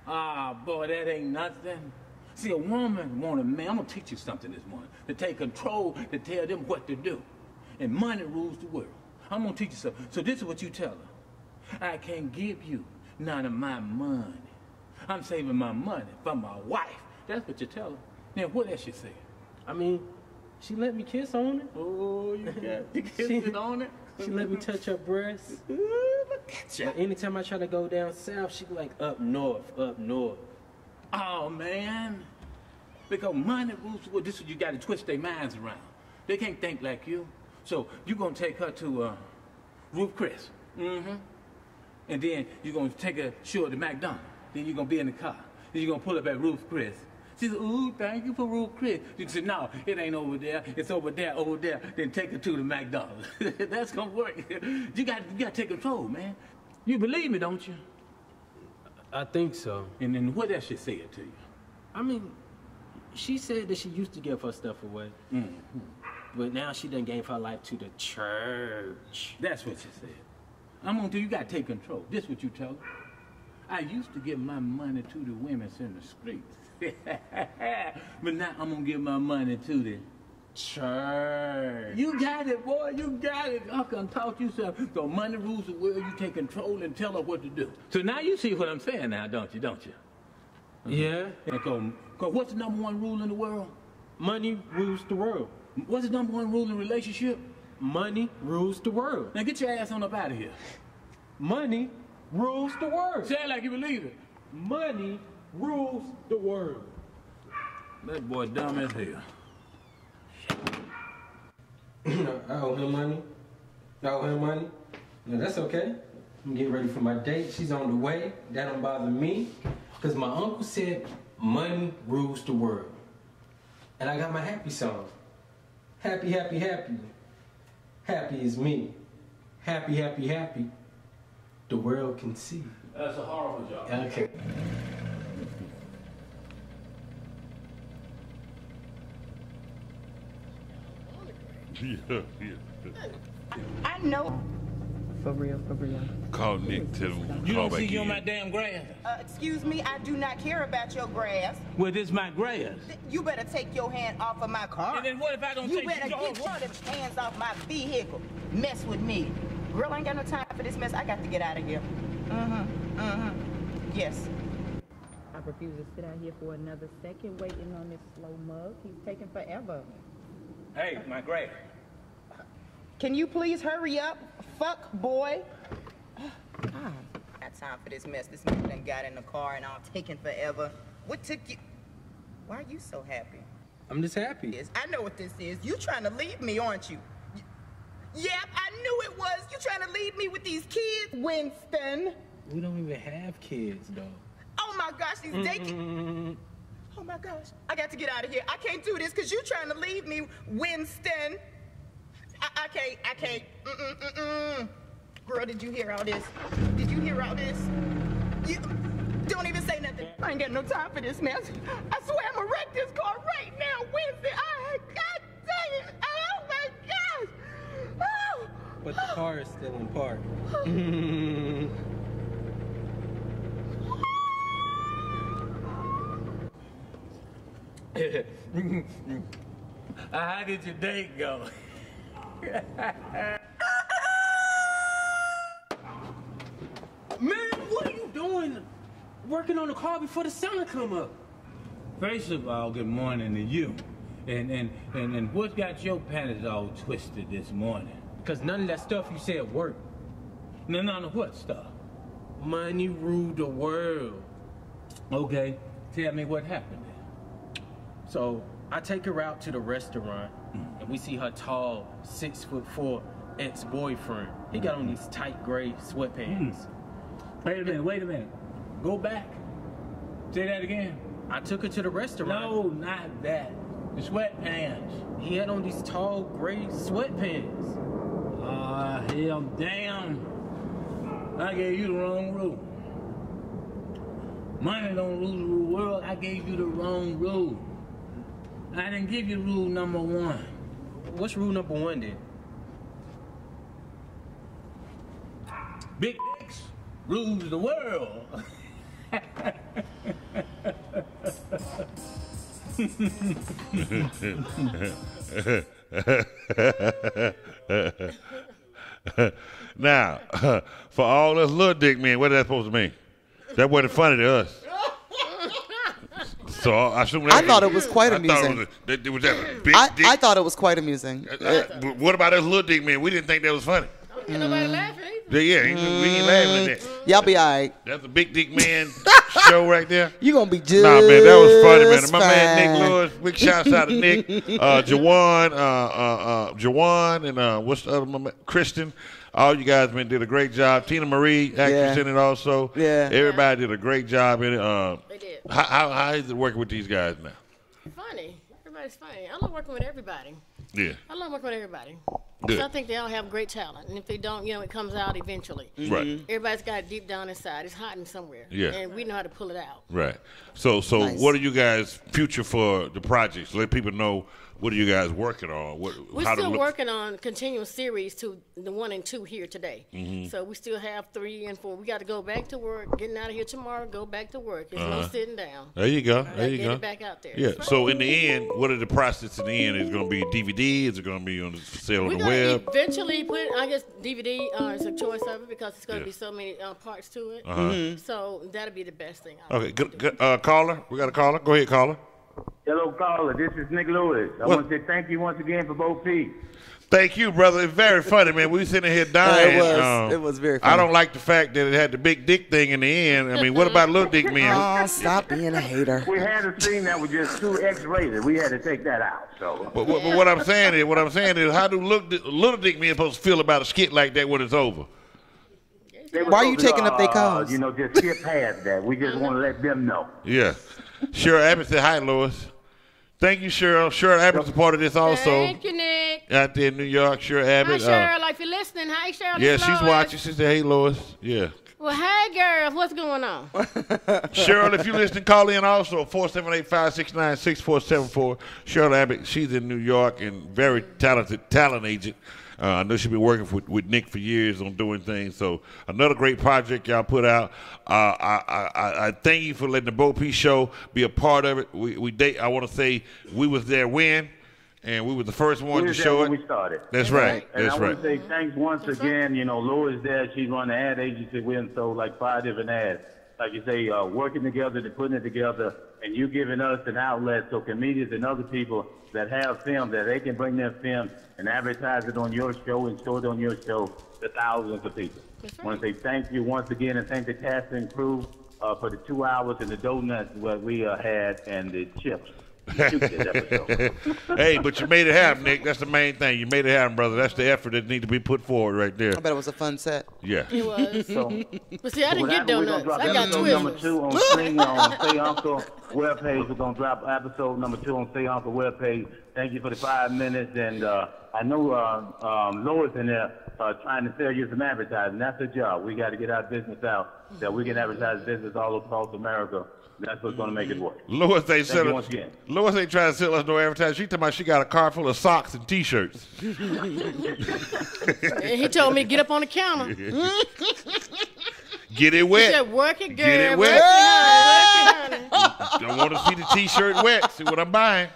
Ah, boy, that ain't nothing. See, a woman want a man, I'm gonna teach you something this morning, to take control, to tell them what to do. And money rules the world. I'm gonna teach you something. So this is what you tell her. I can't give you none of my money. I'm saving my money for my wife. That's what you tell her. Now, what else you say? I mean, she let me kiss on it. Oh, you got to kiss it on it? She let me touch her breast. But anytime I try to go down south, she be like, up north, up north. Oh, man. Because money rules the world. This is what you got to twist their minds around. They can't think like you. So you're going to take her to Ruth Chris. Mm-hmm. And then you're going to take her sure to McDonald's. Then you're going to be in the car. Then you're going to pull up at Ruth Chris. She said, ooh, thank you for Ruth Chris. You said, no, it ain't over there. It's over there, over there. Then take her to the McDonald's. That's going to work. You got to take control, man. You believe me, don't you? I think so. And then what else she said to you? I mean, she said that she used to give her stuff away. Mm-hmm. But now she done gave her life to the church. That's what she said. I'm going to tell you, you got to take control. This is what you tell her. I used to give my money to the women in the streets. But now I'm going to give my money to the church. You got it, boy. You got it. I can taught you something. So money rules the world. You take control and tell her what to do. So now you see what I'm saying now, don't you? Don't you? Yeah. Because what's the number one rule in the world? Money rules the world. What's the number one rule in a relationship? Money rules the world. Now get your ass on up out of here. Money rules the world. Say it like you believe it. Money rules the world. That boy dumb as hell. I owe him money. I owe him money. No, that's okay. I'm getting ready for my date. She's on the way. That don't bother me. Because my uncle said money rules the world. And I got my happy song. Happy, happy, happy. Happy is me. Happy, happy, happy. The world can see. That's a horrible job. Okay. Yeah. I know. For real, for real. Call Nick, tell him. You call don't see back you in. on my damn grass. Excuse me, I do not care about your grass. Well, this is my grass. You better take your hand off of my car. And then what if I don't You take better your get your hands off my vehicle. Mess with me. Girl, I ain't got no time for this mess. I got to get out of here. Yes. I refuse to sit out here for another second waiting on this slow mug. He's taking forever. Hey, my grass. Can you please hurry up? Fuck, boy. God, got time for this mess. This man done got in the car and all taking forever. What took you? Why are you so happy? I'm just happy. I know what this is. You trying to leave me, aren't you? Yep, I knew it was. You trying to leave me with these kids, Winston. We don't even have kids, though. Oh my gosh, these daycare. Oh my gosh, I got to get out of here. I can't do this because you trying to leave me, Winston. I can't. Girl, did you hear all this? Did you hear all this? You, don't even say nothing. I ain't got no time for this mess. I swear I'm gonna wreck this car right now, Wednesday. God dang it. Oh my gosh. Oh. But the car is still in park. How did your date go? Man, what are you doing working on the car before the sun come up? First of all, good morning to you. And what got your panties all twisted this morning? Because none of that stuff you said worked. None of what stuff? Money ruled the world. Okay, tell me what happened then. So I take her out to the restaurant, and we see her tall, 6'4" ex-boyfriend. He got on these tight gray sweatpants. Wait a minute. Go back. Say that again. I took her to the restaurant. No, not that. The sweatpants. He had on these tall gray sweatpants. Hell damn. I gave you the wrong rule. Money don't rule the world. I gave you the wrong rule. I didn't give you rule number 1. What's rule number 1 then? Big dicks rules the world. Now, for all us little dick men, what is that supposed to mean? That wasn't funny to us. So I assume I thought it was quite amusing. I thought it was quite amusing. What about us little dick men? We didn't think that was funny. Ain't nobody laughing. Yeah, we ain't laughing at that. Y'all be all right. That's a big dick man show right there. You gonna be just Nah, man, that was funny, man. My man Nick fine. Lewis, big shouts out to Nick, Jawan, and what's the other one? Kristen. All you guys did a great job. Tina Marie, actress in it also. Yeah. Everybody did a great job in it. They did. How is it working with these guys now? Funny. Everybody's funny. I love working with everybody. Yeah. I love working with everybody. Good. 'Cause I think they all have great talent. And if they don't, it comes out eventually. Right. Everybody's got it deep down inside. It's hiding somewhere. Yeah. And we know how to pull it out. Right. So Nice. what are you guys' future for the projects? Let people know what are you guys working on. We're still working on continual series to the 1 and 2 here today. Mm-hmm. So we still have 3 and 4. We got to go back to work. Getting out of here tomorrow, go back to work. There's no sitting down. There you go. There you Get go. it back out there. Yeah. So in the end, what are the process in the end? Is it going to be DVD? Is it going to be on the sale on We're the going web? to eventually put, I guess, DVD is a choice of it because it's going to be so many parts to it. So that'll be the best thing. Okay. Good. Caller, we got a caller. Go ahead, caller. Hello, caller. This is Nick Lewis. I want to say thank you once again for Bo P. Thank you, brother. It's very funny, man. We sitting here dying. It was very funny. I don't like the fact that it had the big dick thing in the end. I mean, what about little dick men? Oh, stop being a hater. We had a scene that was just too X-rated. We had to take that out. So. But what I'm saying is, how do little dick men supposed to feel about a skit like that when it's over? Why are you taking up their cause? Just skip past that. We just want to let them know. Yeah. Cheryl Abbott said hi, Lois. Thank you, Cheryl. Cheryl Abbott's a part of this also. Thank you, Nick. Out there in New York, Cheryl Abbott. Hi, Cheryl. If you're listening, hi, Cheryl. Yeah, It's she's Lois. watching. She said, hey, Lois. Yeah. Well, hey, girls. What's going on? Cheryl, if you're listening, call in also, 478-569-6474. Cheryl Abbott, she's in New York and very talented talent agent. I know she's been working with Nick for years on doing things. So another great project y'all put out. I thank you for letting the Bo P Show be a part of it. I want to say we was there when, and we were the first one to show it. We started. That's right. And That's I right. want to say thanks once again. Laura's there. She's running the ad agency. We done sold like 5 different ads. Like you say, working together to putting it together, and you giving us an outlet so comedians and other people that have film, that they can bring their film and advertise it on your show and show it on your show to thousands of people. I want to say thank you once again and thank the cast and crew for the 2 hours and the donuts that we had and the chips. Hey, but you made it happen, Nick. That's the main thing. You made it happen, brother. That's the effort that needs to be put forward right there. I bet it was a fun set. Yeah. It was. But see, I didn't get We're gonna donuts. drop I got episode number Twizzlers. 2 on Say Uncle webpage. We're going to drop episode number 2 on Say Uncle webpage Thank you for the 5 minutes. And I know Lois in there trying to sell you some advertising. That's her job. We got to get our business out that we can advertise business all across America. That's what's going to make it work. Lois ain't Thank you once again. Lois ain't trying to sell us no advertising. She talking about she got a car full of socks and T-shirts. He told me to get up on the counter. Get it wet. He said, work it, girl. Get it Work wet. it, honey. Don't want to see the T-shirt wet. See what I'm buying.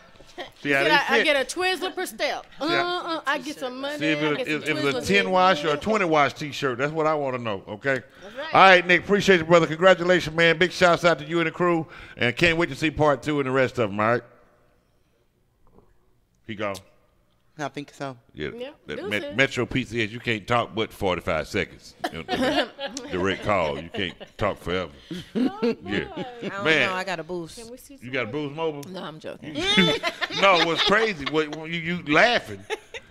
See how they I fit. get a Twizzler per step. I get some money. See if I get some it's a Twizzlers 10 wash or a 20 wash T-shirt. That's what I want to know. Okay. That's right. All right, Nick. Appreciate it, brother. Congratulations, man. Big shouts out to you and the crew, and can't wait to see part 2 and the rest of them. All right. He gone. I think so. Yeah. Deuces. Metro PCS, you can't talk but 45 seconds. Direct call. You can't talk forever. Yeah. I don't know. I got a boost. You got a Boost Mobile? No, I'm joking. No, what's crazy? You laughing.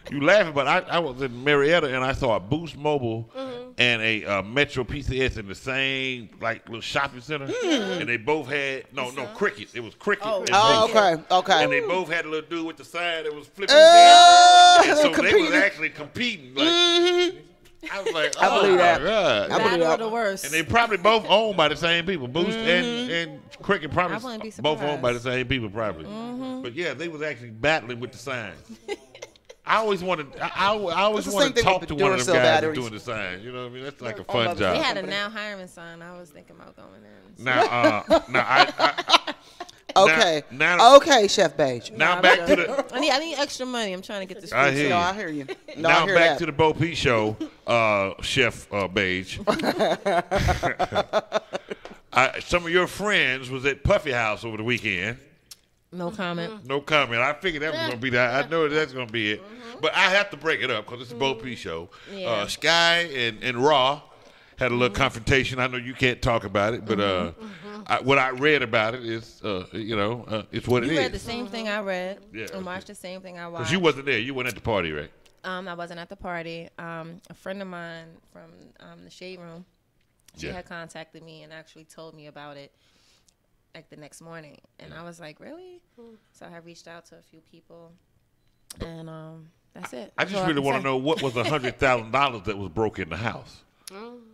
You laughing, but I was in Marietta and I saw a Boost Mobile and a Metro PCS in the same like little shopping center, and they both had no Cricket. It was Cricket. Okay. And they both had a little dude with the sign that was flipping. And so they was actually competing. Like, I was like, I believe that. God. I believe that. The worst. And they probably both owned by the same people. Boost and Cricket probably wouldn't be both owned by the surprised. same people probably. But yeah, they was actually battling with the signs. I always wanted. I always It's the want same to thing talk with to the one of them Duracell guys batteries. doing the signs. You know what I mean? That's like a All fun about the job. They had a now hiring sign. I was thinking about going in. Now, I Okay. Now, okay, Chef Beige. Now back to the. I need extra money. I'm trying to get this. I food hear sold. you. No, I hear you. No, Now I hear back that. to the Bo P Show, Chef Beige. Some of your friends was at Puffy House over the weekend. No comment. No comment. I figured that was going to be that. I know that's going to be it. But I have to break it up because it's a Bo P Show. Yeah. Sky and Raw had a little confrontation. I know you can't talk about it, but what I read about it is, it's what it You read is. the same thing I read Yeah, and watched the same thing I watched. Because you wasn't there. You weren't at the party, right? I wasn't at the party. A friend of mine from the Shade Room, she Yeah. had contacted me and actually told me about it like the next morning. And I was like, really? So I reached out to a few people, and that's it. I That's just all really can want say. to know what was $100,000 that was broke in the house.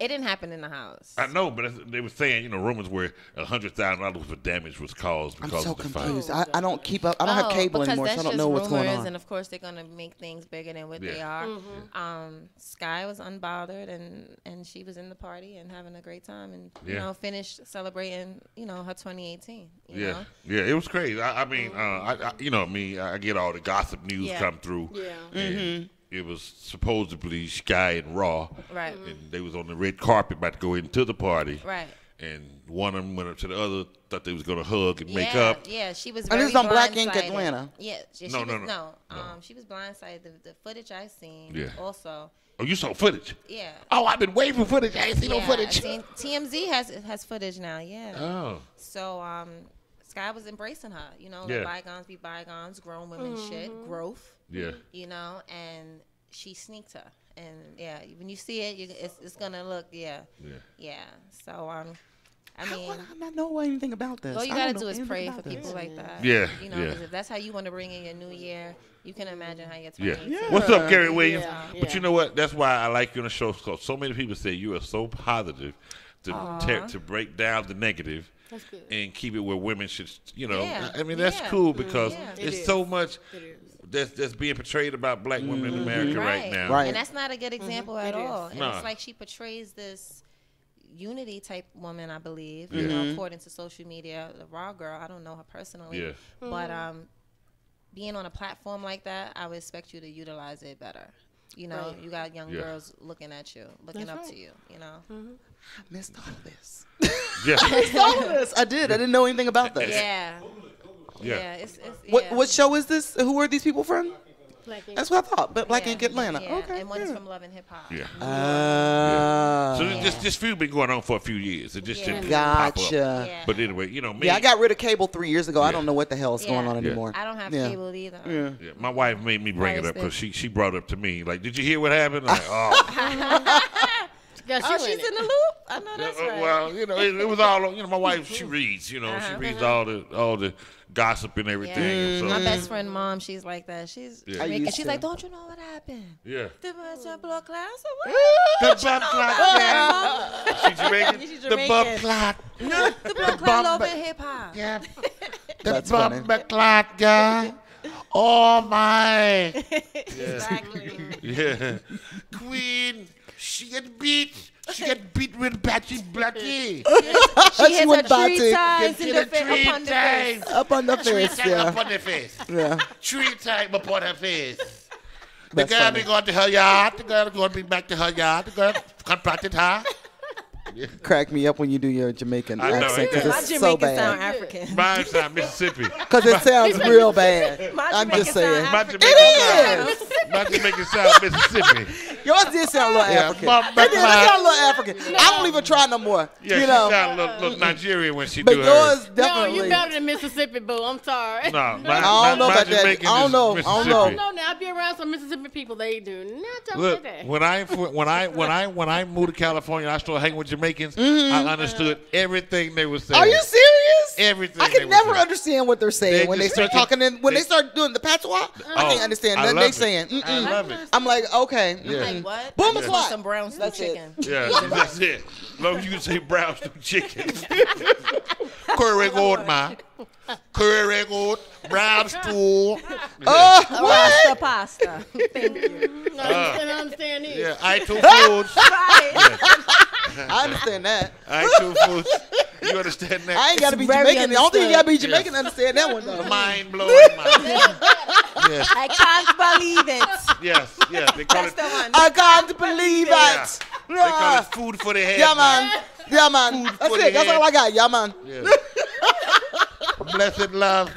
It didn't happen in the house. I know, but they were saying, rumors where $100,000 for damage was caused I'm because so of the confused. fire. I don't keep up. I don't have cable because anymore, so I that's don't just know what's going rumors, on. And of course, they're gonna make things bigger than what they Yeah. are. Sky was unbothered, and she was in the party and having a great time, and finished celebrating, her 2018. You know? Yeah, it was crazy. I mean, you know me, I get all the gossip news come through. Yeah. And it was supposedly Sky and Raw. Right. And they was on the red carpet about to go into the party. Right. And one of them went up to the other, thought they was going to hug and make Yeah, up. yeah, she was. And Very this is on Black Ink blindsided. Atlanta. Yeah, she No, was, no. she was blindsided. The footage I seen. Yeah. Also. Oh, you saw footage? Yeah. Oh, I've been waiting for footage. I ain't seen no footage. TMZ has footage now. Yeah. Oh. So Sky was embracing her. Yeah. Let bygones be bygones. Grown women shit. Growth. Yeah. And she sneaked her. And yeah, when you see it, it's gonna look Yeah. So I mean, I don't know anything about this. all you I gotta don't do know is anything pray about for this. people like that. Yeah, 'cause if that's how you want to bring in your new year, you can imagine how your Yeah. 2018. What's up, Gary Williams? Yeah. But you know what? That's why I like you on the show. Because so many people say you are so positive to break down the negative That's good. and keep it where women should, Yeah. I mean, that's Yeah. cool because Yeah. It it's is. so much It is. that's being portrayed about black women in America right now. Right. And that's not a good example at It is. all. And Nah. it's like she portrays this unity type woman, I believe. Yeah. According to social media, the raw girl. I don't know her personally. Yeah. But being on a platform like that, I would expect you to utilize it better. You Right. got young Yeah. girls looking at you, looking That's up right. to you. I missed all of this. Yeah. All of this. I did. I didn't know anything about this. Yeah. Yeah. Yeah. It's What show is this? Who are these people from? Black Ink. That's what I thought. But Black yeah, Ink Atlanta. Yeah. Okay. And one is from Love and Hip Hop. Yeah. Ah. So this feud been going on for a few years. It just Yeah. didn't pop up. Gotcha. Yeah. But anyway, me. Yeah, I got rid of cable 3 years ago. Yeah. I don't know what the hell is going on Yeah. anymore. I don't have Yeah. cable either. Yeah. Yeah, my wife made me bring it up Understand. because she brought it up to me. Like, did you hear what happened? Like, oh. Got Oh, you she's in it. in the loop. I know that's right. Well, you know, it was all. You know, my wife, she reads. You know, she reads all the gossip and everything. And so, My best friend, mom, she's like that. She's Jamaican. She's like, don't you know what happened? Yeah. The blood clot. I said, what? The Don't you blood know clot, about yeah. that, She Jamaican. She's The Jamaican. blood clot. The blood clot love in hip hop. Yeah. That's the funny. blood clot guy. Oh my. Exactly. Yeah. Queen, she get beat. She get beat with Patty Blackie. She hits her went batty. 3 times Get in hit the her face, upon the face. Up on the Three face, times yeah. upon the face. Yeah. 3 times upon her face. The That's girl funny. be going to her yard. The girl going to be back to her yard. The girl confronted her. Crack me up when you do your Jamaican I know, accent yeah. because My it's so Jamaican sound bad. African. Mine sound Mississippi. Because it sounds real bad. My I'm just Jamaican saying. sound My African. Jamaican sound. My Jamaican sound Mississippi. Yours did sound a little Yeah, African. Mom, It did. It sound a little African. I don't even try no more. Yeah, you she know. sound a little Nigerian when she But do yours hers. No, definitely. you better than Mississippi, boo. I'm sorry. No, I don't know about that. Jamaican I don't is know. I don't Mississippi. know. No, now I be around some Mississippi people. They do not talk Look, like that. when I moved to California, I started hanging with Jamaicans. I understood everything they were saying. Are you serious? Everything. I they can were never saying. understand what they're saying They when they just start speak it- talking. When they they- start doing the patois, I can't understand I nothing love they it. saying. I love it. I'm like, okay. Yeah. Like what? Boom I o'clock. just want some brown stew That's it. chicken. Yeah, that's it. As long as you can say brown stew chicken. Curry goat, man. Curry goat, brown stew. Pasta, pasta. Thank you. No, I understand this. Yeah, I two foods. I understand that. I two foods. You understand that? I ain't got to be very Jamaican. I don't think you got to be understood. Jamaican to understand that one, though. Mind blowing, man. Yes, I can't believe it. yes, yes. They call That's it. the one. I can't believe Yeah. it. They call it food for the head. Yeah, man. Yeah, man. Food That's for it. the That's head. all I got. Yeah, man. Yeah. Blessed love.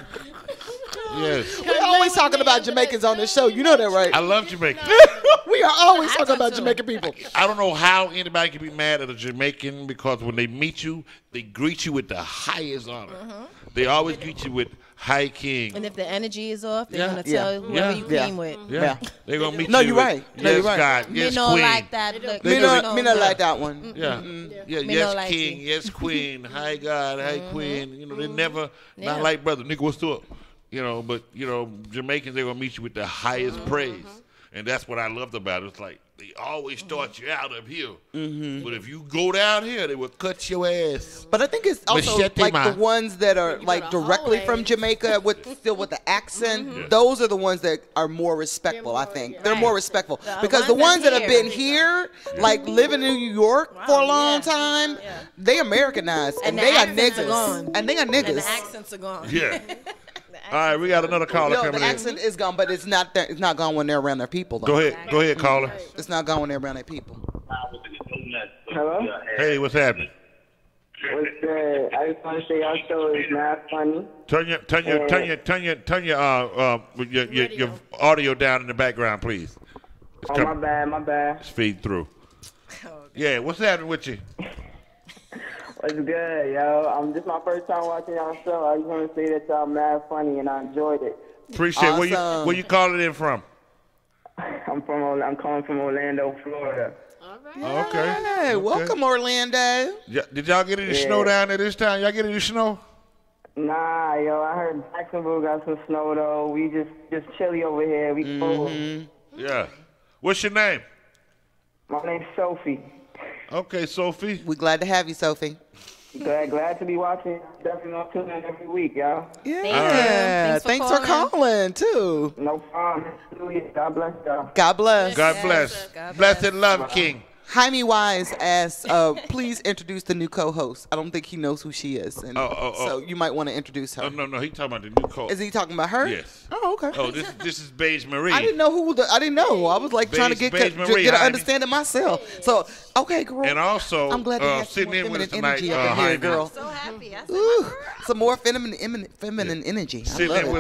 Yes. We're always talking about Jamaicans on this show. You know that, right? I love Jamaica. We are always talking about Jamaican people. I don't know how anybody can be mad at a Jamaican because when they meet you, they greet you with the highest honor. They always greet you with "Hi, King." And if the energy is off, they're Yeah. gonna tell Yeah. whoever Yeah. you Yeah. came with. Yeah. They're gonna meet No, you. you're with, right. No, Yes, you're right. God. Me Yes, no Queen. like that. Look, Me do. not like that one. Yeah. Yeah. Me Yes, no like King. it. Yes, Queen. Hi, God. Hi, Queen. You know, they never Yeah. not like brother. Nigga, what's up? You know, but you know, Jamaicans they're gonna meet you with the highest praise, and that's what I loved about it. It's like they always start you out up here, but if you go down here, they will cut your ass. But I think it's also Machete like the man. ones that are like the directly whole from age. Jamaica with still with the accent. Those are the ones that are more respectful. I think they're more respectful because the ones that have been here, like living in New York for a long time, they Americanized and the they are accents are niggas gone. and they are And the niggas. accents are gone. Yeah. All right, we got another caller No, coming the in. accent is gone, but it's not there, it's not gone when they're around their people. Though. Go ahead, caller. It's not gone when they're around their people. Hello? Hey, what's happening? What's good? I just want to say y'all show is not funny. Turn your audio down in the background, please. It's Oh, my bad. It's feed through. Yeah, what's happening with you? What's good, yo? This is my first time watching y'all show. I just want to say that y'all mad funny and I enjoyed it. Appreciate it. Awesome. Where you calling in from? I'm calling from Orlando, Florida. Okay. Hey, welcome Orlando. Yeah, did y'all get any Yeah. snow down there this time? Y'all get any snow? Nah, yo, I heard Jacksonville got some snow though. We just chilly over here. We cold. Yeah. What's your name? My name's Sophie. Okay, Sophie. We glad to have you, Sophie. Glad to be watching. Definitely gonna tune in every week, y'all. Yeah. Thanks for calling too. No problem. God bless y'all. God bless. God bless. Blessed love, King. Jaime Wise asks, please introduce the new co-host. I don't think he knows who she is. And so you might want to introduce her. Oh, no, he talking about the new code. Is he talking about her? Yes. Oh, okay. Oh, this is Beige Marie. I didn't know I didn't know. I was like trying to get Beige Marie, an Jaime. understanding myself. So, okay, girl. And also, I'm glad to have some sitting more in with feminine us tonight, energy up in here, Jaime. girl. So happy. I said, Ooh, some more feminine energy. I Sitting love in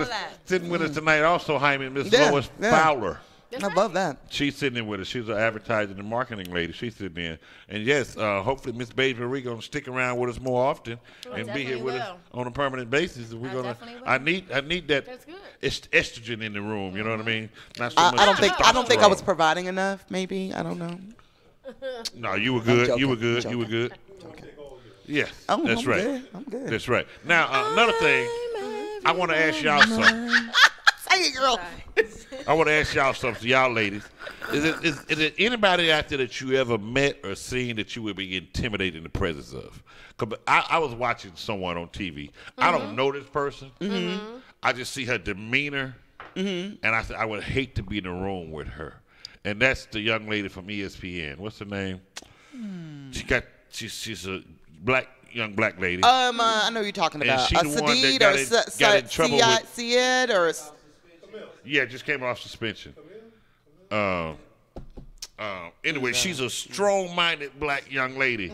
it. with us tonight also, Jaime, Miss Yeah, Lois yeah. Fowler. I love that. She's sitting in with us. She's an advertising and marketing lady. She's sitting in. And yes, hopefully Miss Beige Marie gonna stick around with us more often and be here with us on a permanent basis. And we're gonna. I need that. That's good. Estrogen in the room. You know what I mean? Not so I much don't think I testosterone. was providing enough. Maybe I don't know. No, you were good. joking, You were good. I'm You were good. Yeah, Oh, that's I'm right. good. I'm good. That's right. Now, another thing, I want to ask y'all something. Say it, girl. I want to ask y'all something, y'all ladies. Is there anybody out there that you ever met or seen that you would be intimidated in the presence of? 'Cause I was watching someone on TV. I don't know this person. I just see her demeanor, and I said I would hate to be in the room with her. And that's the young lady from ESPN. What's her name? She's a young black lady. I know you're talking And about she the one that Sadid got in trouble with. Syed or Yeah, just came off suspension. Anyway, she's a strong-minded black young lady,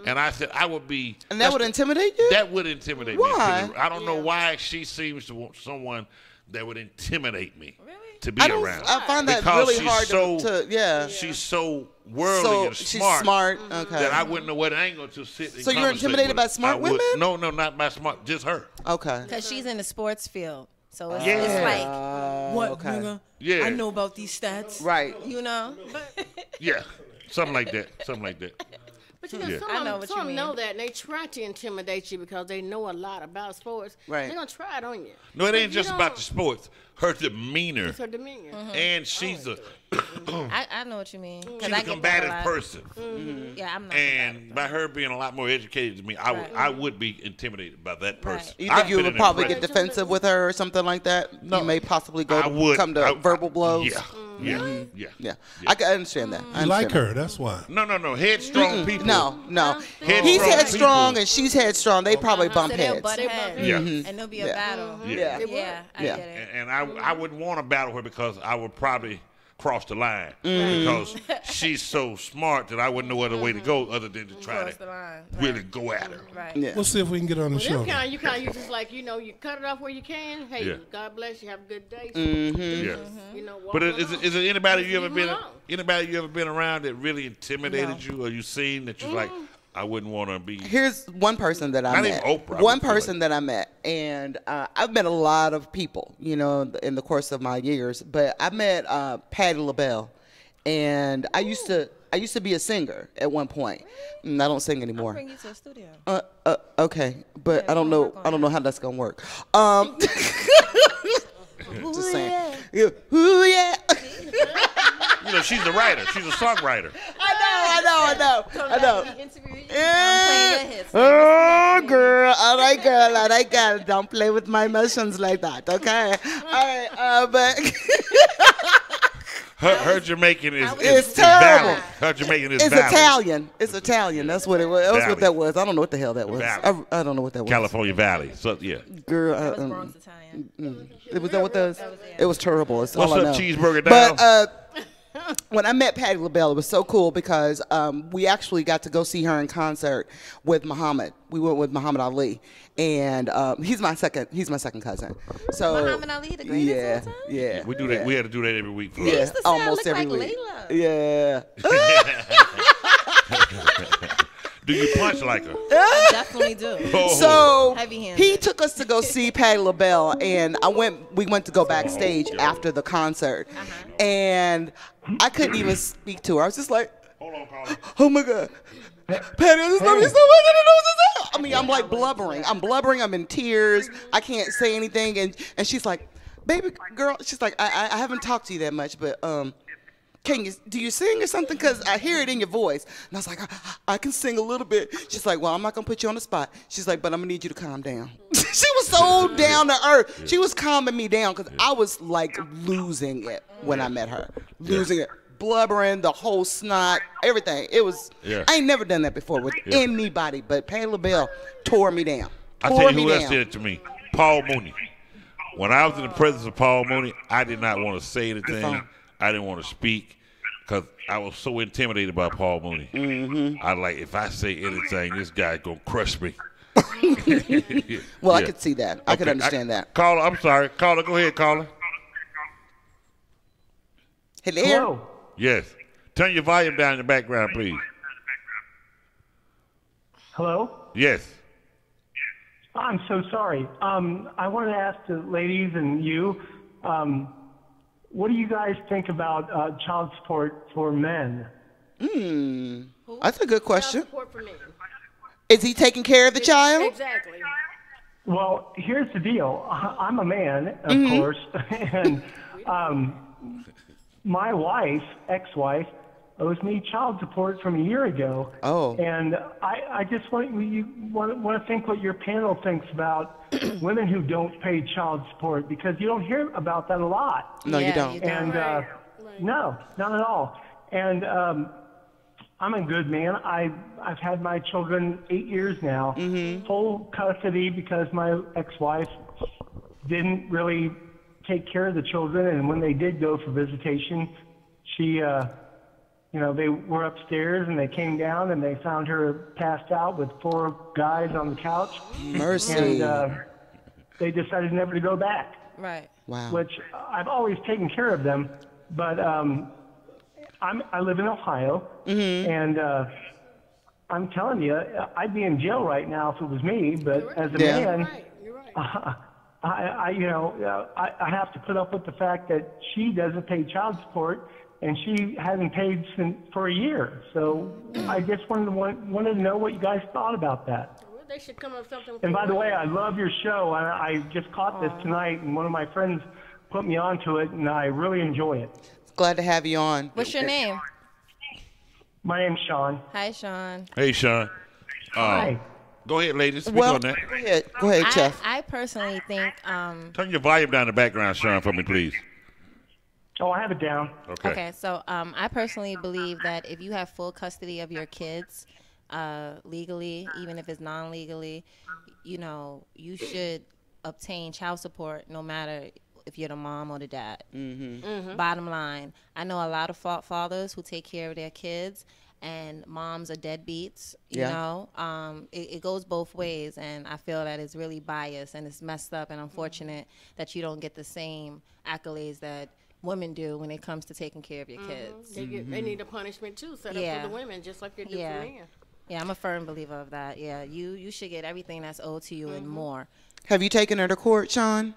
and I said I would be. and that would intimidate you? That would intimidate Why? me. I don't know why she seems to want someone that would intimidate me to be I don't- around. I find that because really she's hard so, to yeah. She's so worldly and she's smart. smart. Okay. That I wouldn't know what angle to sit. And So you're conversate intimidated with. by smart I would- women? No, not by smart. Just her. Okay. Because she's in the sports field. So it's, Yeah. it's like, what, okay. nigga? Yeah. I know about these stats. Right. You know? Yeah, something like that. Something like that. But you know, Yeah. some I of know them, what some you of them mean. know that, and they try to intimidate you because they know a lot about sports. Right. They're going to try it on you. No, it But ain't you just don't- about the sports. Her demeanor, It's her demeanor. and she's a I know what you mean. 'Cause she's I a get that a combative lot. person. Yeah, I'm not. And by her being a lot more educated than me, I would be intimidated by that person. You I've think you been would in probably that get defensive with her or something like that? No. You may possibly I would. come to verbal blows. Yeah, yeah. Yeah. I can understand that. I You like understand her, that's why. No, headstrong people. No. Headstrong He's headstrong people. and she's headstrong. They probably bump So they'll heads. butt heads. Yeah. And there'll be a Yeah. battle. Yeah. Yeah, I Yeah. get it. And I wouldn't want to battle her because I would probably cross the line Mm. because she's so smart that I wouldn't know other way to go other than to try Cross to the line. really go at her. Right. Yeah. We'll see if we can get her on the Well, show. you kind of just like, you know, you cut it off where you can. Hey, Yeah. God bless you. Have a good day. Yeah. You know, walk But on is on. there anybody you ever Leave been them alone. around that really intimidated you, or you seen that you're like, I wouldn't want to be. Here's one person that I Not met. even Oprah, I One would feel person that I met, and I've met a lot of people, you know, in the course of my years. But I met Patti LaBelle, and I used to be a singer at one point. And I don't sing anymore. Bring you to the studio. Okay, but I don't know how that's gonna work. Just saying. Yeah. Ooh, yeah. You know, she's a writer. She's a songwriter. I know. Interview you. Yeah. Playing your hits. Oh, girl. All right, girl. Don't play with my emotions like that, okay? All right, but Her Jamaican is It's terrible. valid. Her Jamaican is it's valid. Italian. It's Italian. That's what it was. That's what Valley. that was. I don't know what the hell that was. Valley. I don't know what that was. California Valley. So yeah. Girl, That was Bronx Italian. it was that what that was? It was terrible. That's What's all I up, know. cheeseburger down? But when I met Patti LaBelle, it was so cool because we actually got to go see her in concert with Muhammad. We went with Muhammad Ali, and he's my second cousin. So Muhammad Ali, the greatest of all time? yeah. We do that. We had to do that every week. For Yeah, us. almost look every like week. Layla. Yeah. Do you punch like her? I definitely do. Oh. So Heavy-handed. he took us to go see Patti LaBelle, and we went to go backstage after the concert, and I couldn't even speak to her. I was just like, Hold on, Carla. oh my God. Patty, I just love you so much. I don't know what to say. I mean, I'm like blubbering. I'm in tears. I can't say anything. And she's like, baby girl, she's like, I haven't talked to you that much, but do you sing or something? Because I hear it in your voice. And I was like, I can sing a little bit. She's like, well, I'm not going to put you on the spot. She's like, but I'm going to need you to calm down. She was so down to earth. She was calming me down because I was like losing it when I met her. Losing it. Blubbering, the whole snot, everything. It was, I ain't never done that before with anybody, but Patti LaBelle tore me down. I tell you who else did it to me. Paul Mooney. When I was in the presence of Paul Mooney, I did not want to say anything. I didn't want to speak because I was so intimidated by Paul Mooney. Mm-hmm. I like, if I say anything, this guy's going to crush me. Well, I could see that. I could understand that. Caller, I'm sorry. Caller, go ahead, caller. Hello? Yes. Turn your volume down in the background, please. Hello? Yes. I'm so sorry. I wanted to ask the ladies and you, what do you guys think about child support for men? That's a good question. Child support for men. Is he taking care of the child? Exactly. Well, here's the deal. I'm a man, of Mm-hmm. course, and my wife, ex-wife, owes me child support from a year ago. Oh. And I just want to think what your panel thinks about women who don't pay child support, because you don't hear about that a lot. No, you don't. And no, not at all. And I'm a good man. I've had my children 8 years now, full custody, because my ex-wife didn't really take care of the children. And when they did go for visitation, she, they were upstairs and they came down and they found her passed out with 4 guys on the couch. Mercy. And they decided never to go back. Right. Wow. Which I've always taken care of them, but I live in Ohio, and I'm telling you, I'd be in jail right now if it was me. But as a man, I have to put up with the fact that she doesn't pay child support, and she hasn't paid for a year. So I just wanted to know what you guys thought about that. Well, they should come up with something. And by the way, I love your show. I just caught this tonight, and one of my friends put me onto it, and I really enjoy it. Glad to have you on. What's your name? My name's Sean. Hi, Sean. Hey, Sean. Hi. Go ahead, ladies. Speak Well, on that. go ahead, Jeff. I personally think. Turn your volume down in the background, Sean, for me, please. Oh, I have it down. Okay, so I personally believe that if you have full custody of your kids, legally, even if it's non-legally, you should obtain child support no matter if you're the mom or the dad. Bottom line, I know a lot of fathers who take care of their kids, and moms are deadbeats. You know, it goes both ways, and I feel that it's really biased and it's messed up and unfortunate that you don't get the same accolades that women do when it comes to taking care of your kids. They need a punishment too, set up for the women, just like they do for men. Yeah, I'm a firm believer of that. Yeah, you should get everything that's owed to you and more. Have you taken her to court, Sean?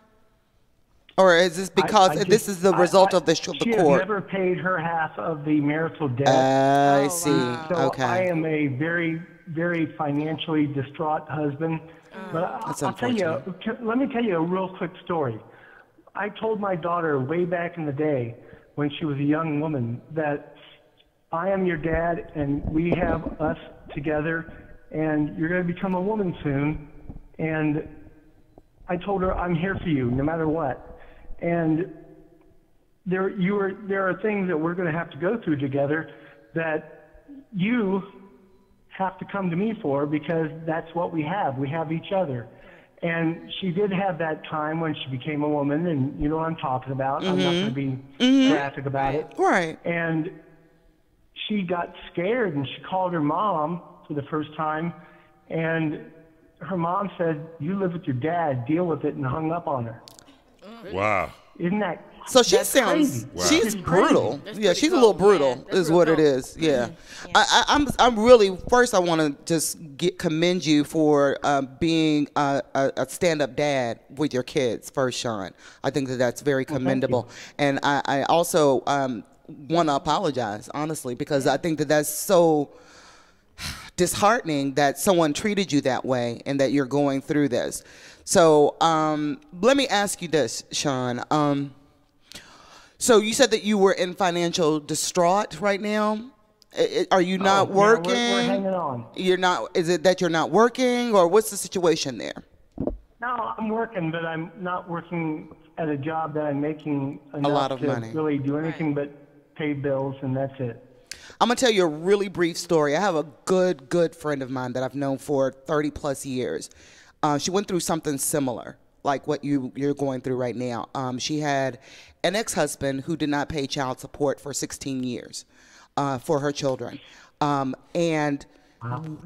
Or is this because this is the result of the court? She has never paid her half of the marital debt. I see. So Okay. I am a very, very financially distraught husband. But That's I'll tell you, let me tell you a real quick story. I told my daughter way back in the day when she was a young woman that I am your dad and we have us together and you're going to become a woman soon. And I told her I'm here for you no matter what. And there are things that we're going to have to go through together that you have to come to me for, because that's what we have. We have each other. And she did have that time when she became a woman, and you know what I'm talking about. I'm not going to be graphic about it. Right. And she got scared, and she called her mom for the first time, and her mom said, "You live with your dad, deal with it," and hung up on her. Wow. Isn't that So she that's sounds, crazy. she's It's brutal. crazy. Yeah, she's a little brutal, is what it is. Yeah. I'm really, first I want to just commend you for being a stand-up dad with your kids first, Sean. I think that's very commendable. And I also want to apologize, honestly, because I think that's so disheartening that someone treated you that way and that you're going through this. So let me ask you this, Sean. So you said that you were in financial distraught right now. Are you not working? We're hanging on. You're not. Is it that you're not working, or what's the situation there? No, I'm working, but I'm not working at a job that I'm making enough lot of to money. really do anything but pay bills, and that's it. I'm gonna tell you a really brief story. I have a good friend of mine that I've known for 30 plus years. She went through something similar, like what you're going through right now. She had an ex-husband who did not pay child support for 16 years for her children. And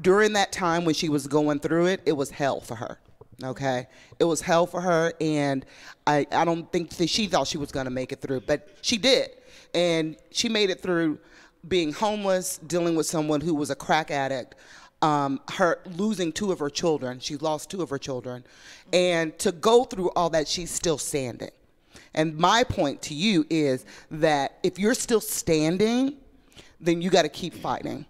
during that time when she was going through it, it was hell for her. Okay, it was hell for her, and I don't think that she thought she was gonna make it through, but she did, and she made it through being homeless, dealing with someone who was a crack addict, her losing 2 of her children. She lost 2 of her children, and to go through all that, she's still standing. And my point to you is that if you're still standing, then you got to keep fighting.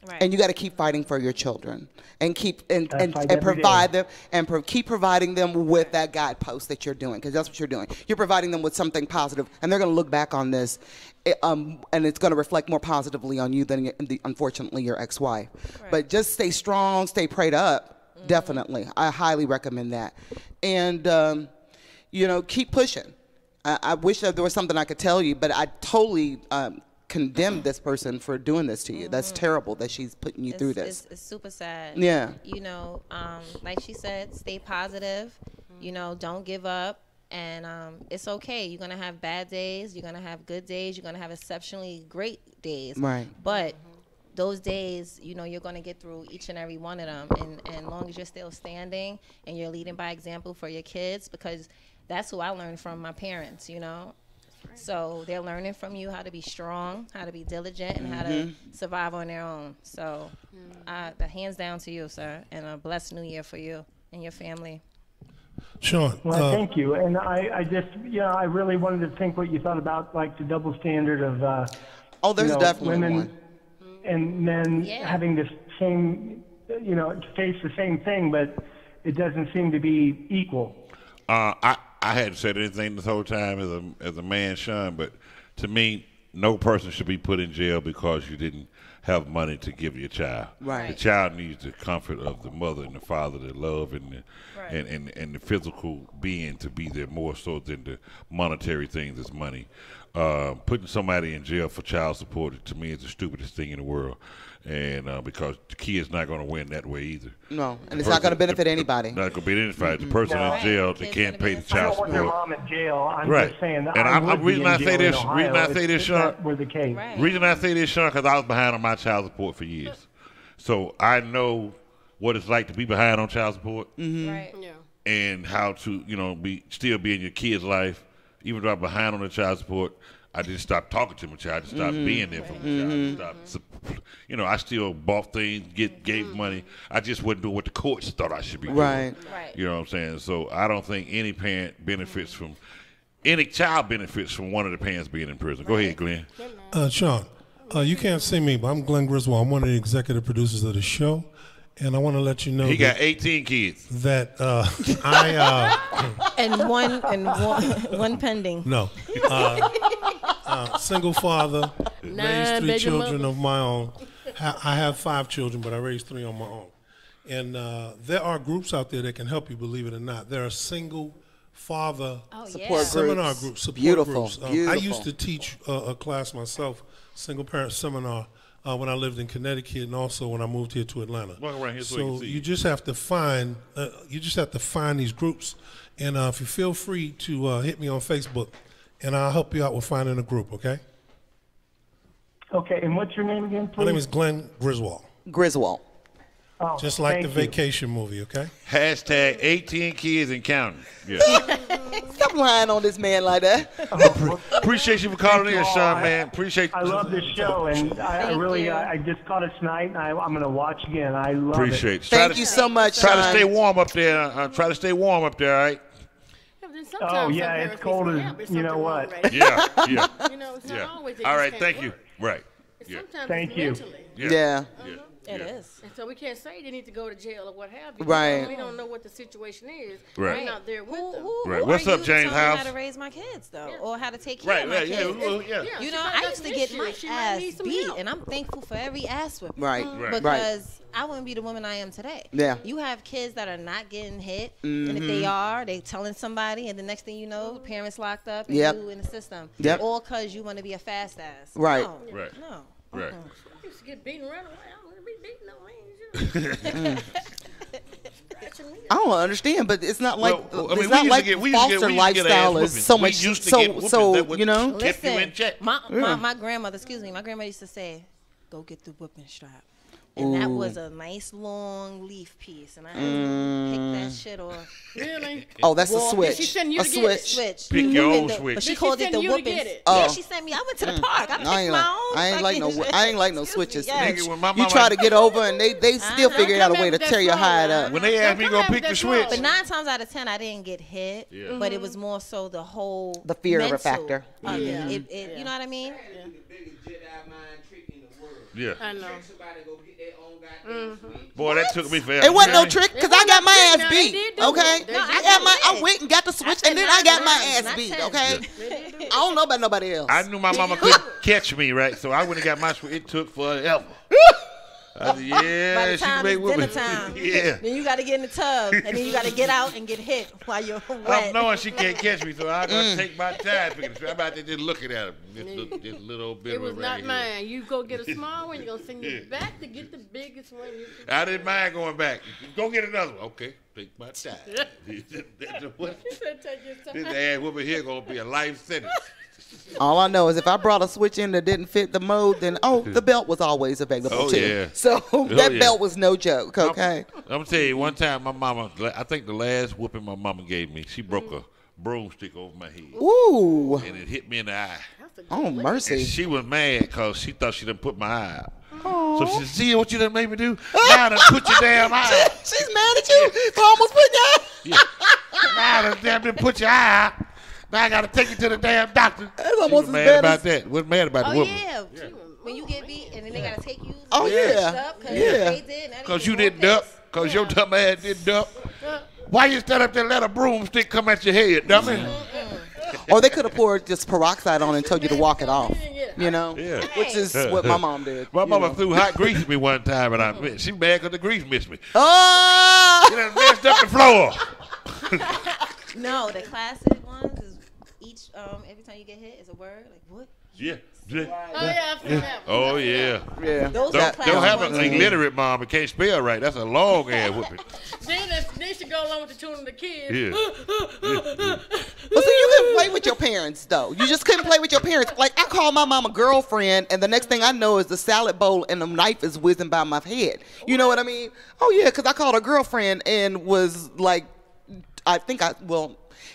Right. And you got to keep fighting for your children, and keep and every provide day. them and keep providing them with that guidepost that you're doing, because that's what you're doing. You're providing them with something positive, and they're going to look back on this, and it's going to reflect more positively on you than unfortunately your ex-wife. Right. But just stay strong, stay prayed up. Definitely, I highly recommend that, and keep pushing. I wish that there was something I could tell you, but I totally condemn this person for doing this to you. That's terrible that she's putting you through this. It's super sad. Yeah. Like she said, stay positive. Don't give up. And it's okay. You're going to have bad days. You're going to have good days. You're going to have exceptionally great days. Right. But those days, you're going to get through each and every one of them. And as long as you're still standing and you're leading by example for your kids, because that's who I learned from my parents, So they're learning from you how to be strong, how to be diligent, and how to survive on their own. So the hands down to you, sir, and a blessed new year for you and your family. Sean. Well, thank you. And I just, I really wanted to think what you thought about, like, the double standard of, there's definitely women one. And men having the same, face the same thing, but it doesn't seem to be equal. I hadn't said anything this whole time as a man, Sean, but to me, no person should be put in jail because you didn't have money to give your child. Right. The child needs the comfort of the mother and the father, the love and the physical being to be there more so than the monetary things as money. Putting somebody in jail for child support, to me, is the stupidest thing in the world. And because the kid's not going to win that way either. No, and it's not going to benefit anybody. Not going to benefit anybody. The person in jail, they can't pay the child support. I don't want your mom in jail. I'm right. just saying that and reason I say this, Sean, were the case. Reason I say this, Sean, because I was behind on my child support for years, so I know what it's like to be behind on child support, Right. Yeah. and how to still be in your kid's life, even though I'm behind on the child support. I just stopped talking to my child. I just stopped being there for my child. I still bought things, gave money. I just wasn't doing what the courts thought I should be doing. Right. You know what I'm saying? So I don't think any parent benefits from, any child benefits from one of the parents being in prison. Go ahead, Glenn. Sean, you can't see me, but I'm Glenn Griswold. I'm one of the executive producers of the show. And I want to let you know he got 18 kids. That and one pending. No, single father, raised 3 children of my own. I have 5 children, but I raised 3 on my own. And there are groups out there that can help you, believe it or not. There are single father seminar groups, support groups. I used to teach a class myself, single parent seminar. When I lived in Connecticut, and also when I moved here to Atlanta. Walk around here so you just have to find these groups, and if you feel free to hit me on Facebook, and I'll help you out with finding a group. Okay. Okay, and what's your name again, please? My name is Glenn Griswold. Griswold. Oh, just like the you. vacation movie, okay? Hashtag 18 kids and counting. Yeah. Stop lying on this man like that. Appreciate you for calling in, Sean, man. Appreciate. I love this show, and I really, I just caught it tonight, and I'm going to watch again. I love Appreciate it. it. Thank you so much, Try Sean. to stay warm up there. Try to stay warm up there, all right? Oh, yeah, it's cold as, you know what. Yeah, yeah. It's not always all right, thank you. Right. Yeah. Sometimes Thank it's you. mentally. Yeah. It is. And so we can't say they need to go to jail or what have you. Right. We don't know what the situation is. Right. We're not there with them. Right. Who What's are up, you James to tell me House? how to raise my kids, though, or how to take care of my Right. kids? Yeah. You know, I used to get my ass beat, and I'm thankful for every ass whipping. Right. Because I wouldn't be the woman I am today. Yeah. You have kids that are not getting hit, and if they are, they telling somebody, and the next thing you know, parents locked up, and you in the system. Yep. All because you want to be a fast ass. Right. No. Right. No. Right. I used to get beaten right away. I don't want to be beaten no way. I don't understand, but it's not like it's not like we foster lifestyle is so much so you know. Listen, my grandmother, my grandmother used to say, "Go get the whipping strap." And that was a nice long leaf piece, and I had to pick that shit off. Really? Oh, that's a Did she switch. send you A to get it? switch. Pick your own switch. But she Did called she it send the you to whooping. get it? Yeah, she sent me. I went to the park. I picked I ain't my like, own. I ain't like no fucking- I ain't like no Excuse me, switches. yes. Nigga, when my You mama- try to get over and they still figure out a way to tear your hide up. When they asked me to go pick the switch, But 9 times out of 10, I didn't get hit. Yeah. But it was more so the whole The fear of a mental factor. of it. You know what I mean? Yeah. I know. Boy, that took me forever. It wasn't no You trick because It I got wasn't my no ass trick, beat. no, they did Okay, do it. I went and got the switch, and then I got my ass beat. Okay, I don't know about nobody else. I knew my mama couldn't catch me, right? So I went and got my switch. It took forever. I said, yeah, By the she time made it's dinner women. time, Yeah. then you got to get in the tub, and then you got to get out and get hit while you're I'm wet. knowing she can't catch me, so I'm going to take my time. I'm about to just looking at her. This little bit It of was right not here. mine. You go get a small one, you're going to send you back to get the biggest one. I didn't mind going back. Go get another one. Okay, take my time. What? This ass woman here going to be a life sentence. All I know is if I brought a switch in that didn't fit the mode, then the belt was always available Oh, too. yeah. So that yeah. belt was no joke. Okay. I'm going to tell you, one time my mama, I think the last whooping my mama gave me, she broke a broomstick over my head. Ooh. And it hit me in the eye. Oh, mercy. And she was mad because she thought she done put my eye out. Aw. So she said, see what you done made me do? Now I done put your damn eye out. She's mad at you for almost putting your eye. Yeah. Now I done damn done put your eye out. Now I got to take you to the damn doctor. That's She almost was as mad bad about as- that. Was mad about the Oh woman. yeah. When you get beat, and then they gotta take you. Oh, yeah. Yeah. They did. Now they Because give you more didn't duck. picks. Because your dumb ass didn't duck. Why you stand up there and let a broomstick come at your head, dummy? Or they could have poured just peroxide on and told you to walk it off. You know? Yeah. Which is what my mom did. My you mama know. threw hot grease at me one time, and she mad because the grease missed me. Oh! She done messed up the floor. No, the classic ones is each every time you get hit is a word like what? Yeah. Oh, yeah, I've seen that one. Oh, yeah. Yeah. Those Don't, are classic don't have an ones. illiterate mom and can't spell right. That's a long ass whooping. Then she go along with the tune of the kids. Yeah. Well, see, you couldn't play with your parents, though. You just couldn't play with your parents. Like, I call my mom a girlfriend, and the next thing I know is the salad bowl and the knife is whizzing by my head. You know what I mean? Oh, yeah, because I called her girlfriend and was like,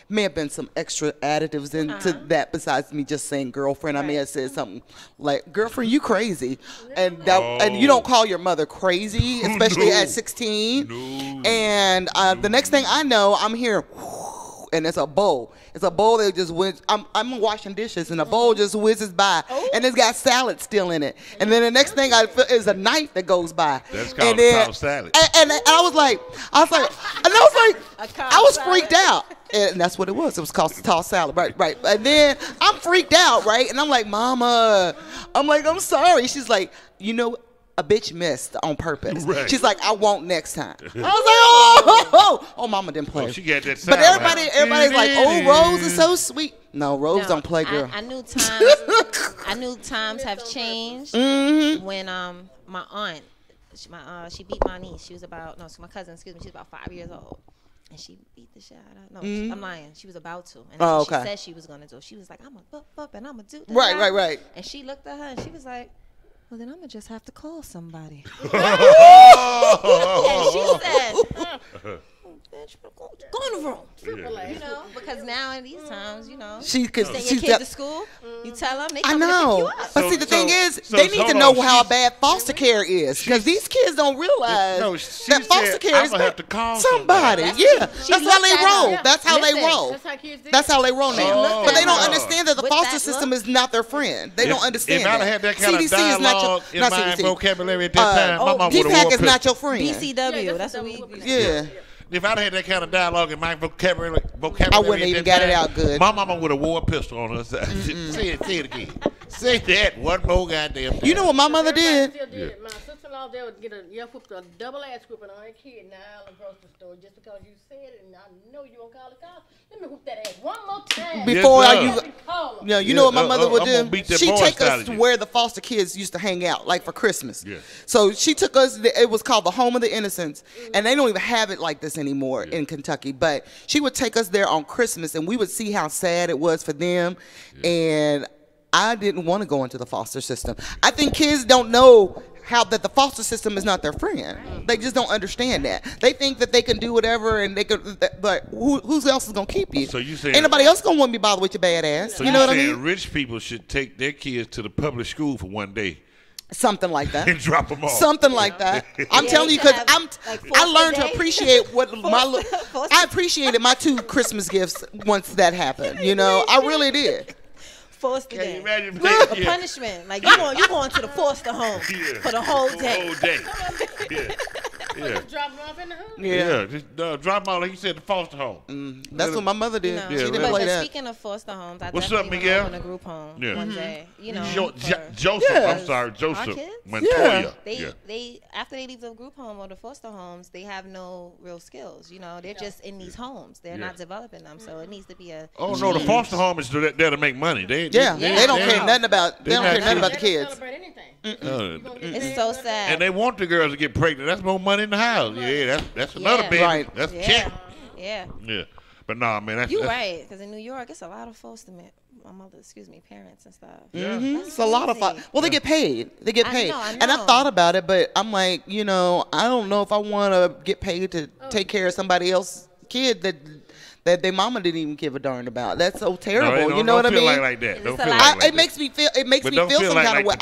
may have been some extra additives into that besides me just saying girlfriend. I may have said something like, girlfriend, you crazy. And and you don't call your mother crazy, especially at 16. No. And the next thing I know, I'm here, and it's a bowl. It's a bowl that just whiz. I'm washing dishes, and a bowl just whizzes by, and it's got salad still in it. And then the next thing I feel is a knife that goes by. That's called and then, tossed salad. And I was like, I was freaked out. And that's what it was. It was called tossed salad, right. And then I'm freaked out, right? And I'm like, Mama, I'm sorry. She's like, you know, a bitch missed on purpose. Right. She's like, I won't next time. I was like, oh, Mama didn't play. Oh, she got that But sound everybody's like, oh, Rose is so sweet. No, Rose don't play, girl. I knew times have changed when my aunt, she beat my niece. She was my cousin, excuse me, she was about 5 years old. And she beat the shit out of her. No, I'm lying. She was about to. And that's what she said she was going to do. She was like, I'm going to and I'm going to do that. Right. And she looked at her and she was like, well, then I'm going to just have to call somebody. And she said, bitch, go in the room. You know, because now in these times, you know, She could- send she's your got- kid to school, you tell them, they I come to pick you know. up. But see, the thing is, they need to know how bad foster care is. Because these kids don't realize that foster care is gonna have to call somebody. That's Yeah. what she That's how looked they at roll. her. That's how they Listen, roll. That's how kids do. That's how they roll now. looked But they at don't her. understand that the With foster that system look. is not their friend. They don't understand If I'd that. have had that kind CDC of is not dialogue your, in not my CDC. vocabulary at that time, my mom would have DPAC wore is not your friend. BCW, that's what we Yeah. If I'd had that kind of dialogue in my vocabulary I wouldn't even got it out good. My mama would have wore a pistol on her side. Say it again. Say that one more goddamn time. You know what my mother did? Still did it. My sister-in-law, they would get a double ass whooping on her kid in the Island grocery store just because you said it, and I know you gonna call the cops. Let me whoop that ass one more time. Before Yes, you know what my mother would I'm gonna do? beat that She'd boy take style us of to you. where the foster kids used to hang out, like for Christmas. Yeah. So she took us. It was called the Home of the Innocents, and they don't even have it like this anymore in Kentucky. But she would take us there on Christmas, and we would see how sad it was for them. And I didn't want to go into the foster system. I think kids don't know how that the foster system is not their friend. They just don't understand that. They think that they can do whatever, and they could. But who else is gonna keep you? So you saying ain't nobody else gonna want to be bothered with your bad ass? So you know what I saying mean? rich people should take their kids to the public school for one day Something like that. and drop them off. Something like that. I'm telling you, because I learned to appreciate what I appreciated my 2 Christmas gifts once that happened. You know, I really did. Foster Can day. you imagine? A Yeah. punishment. Like you going to the foster home for the whole day. Whole day. Yeah. Yeah. Just drop them off in the house. Yeah, just drop them all, like you said, the foster home. That's what my mother did. No. She didn't But play that. speaking of foster homes, I What's up, definitely Miguel? went in a group home Yeah. one day. You know, Joseph, Yeah. I'm sorry, our Joseph kids? Montoya. They after they leave the group home or the foster homes, they have no real skills. You know, they're just in these homes. They're not developing them. So it needs to be a Oh no, the foster home is there to make money. They don't care nothing about. They don't care nothing about the kids. Celebrate anything. It's so sad. And they want the girls to get pregnant. That's more money in the house. Yeah, that's another baby. Right. That's Yeah. check. Yeah. Yeah, but nah, man, that's You're right, because in New York, it's a lot of parents and stuff. It's a lot of fun. Well, they get paid. They get I paid. know, I And I know. thought about it, but I'm like, I don't know if I want to get paid to take care of somebody else's kid that their mama didn't even give a darn about. That's so terrible. No, you know what I mean? Like that. Don't feel like it makes me feel. It makes But me don't feel some like kind of way.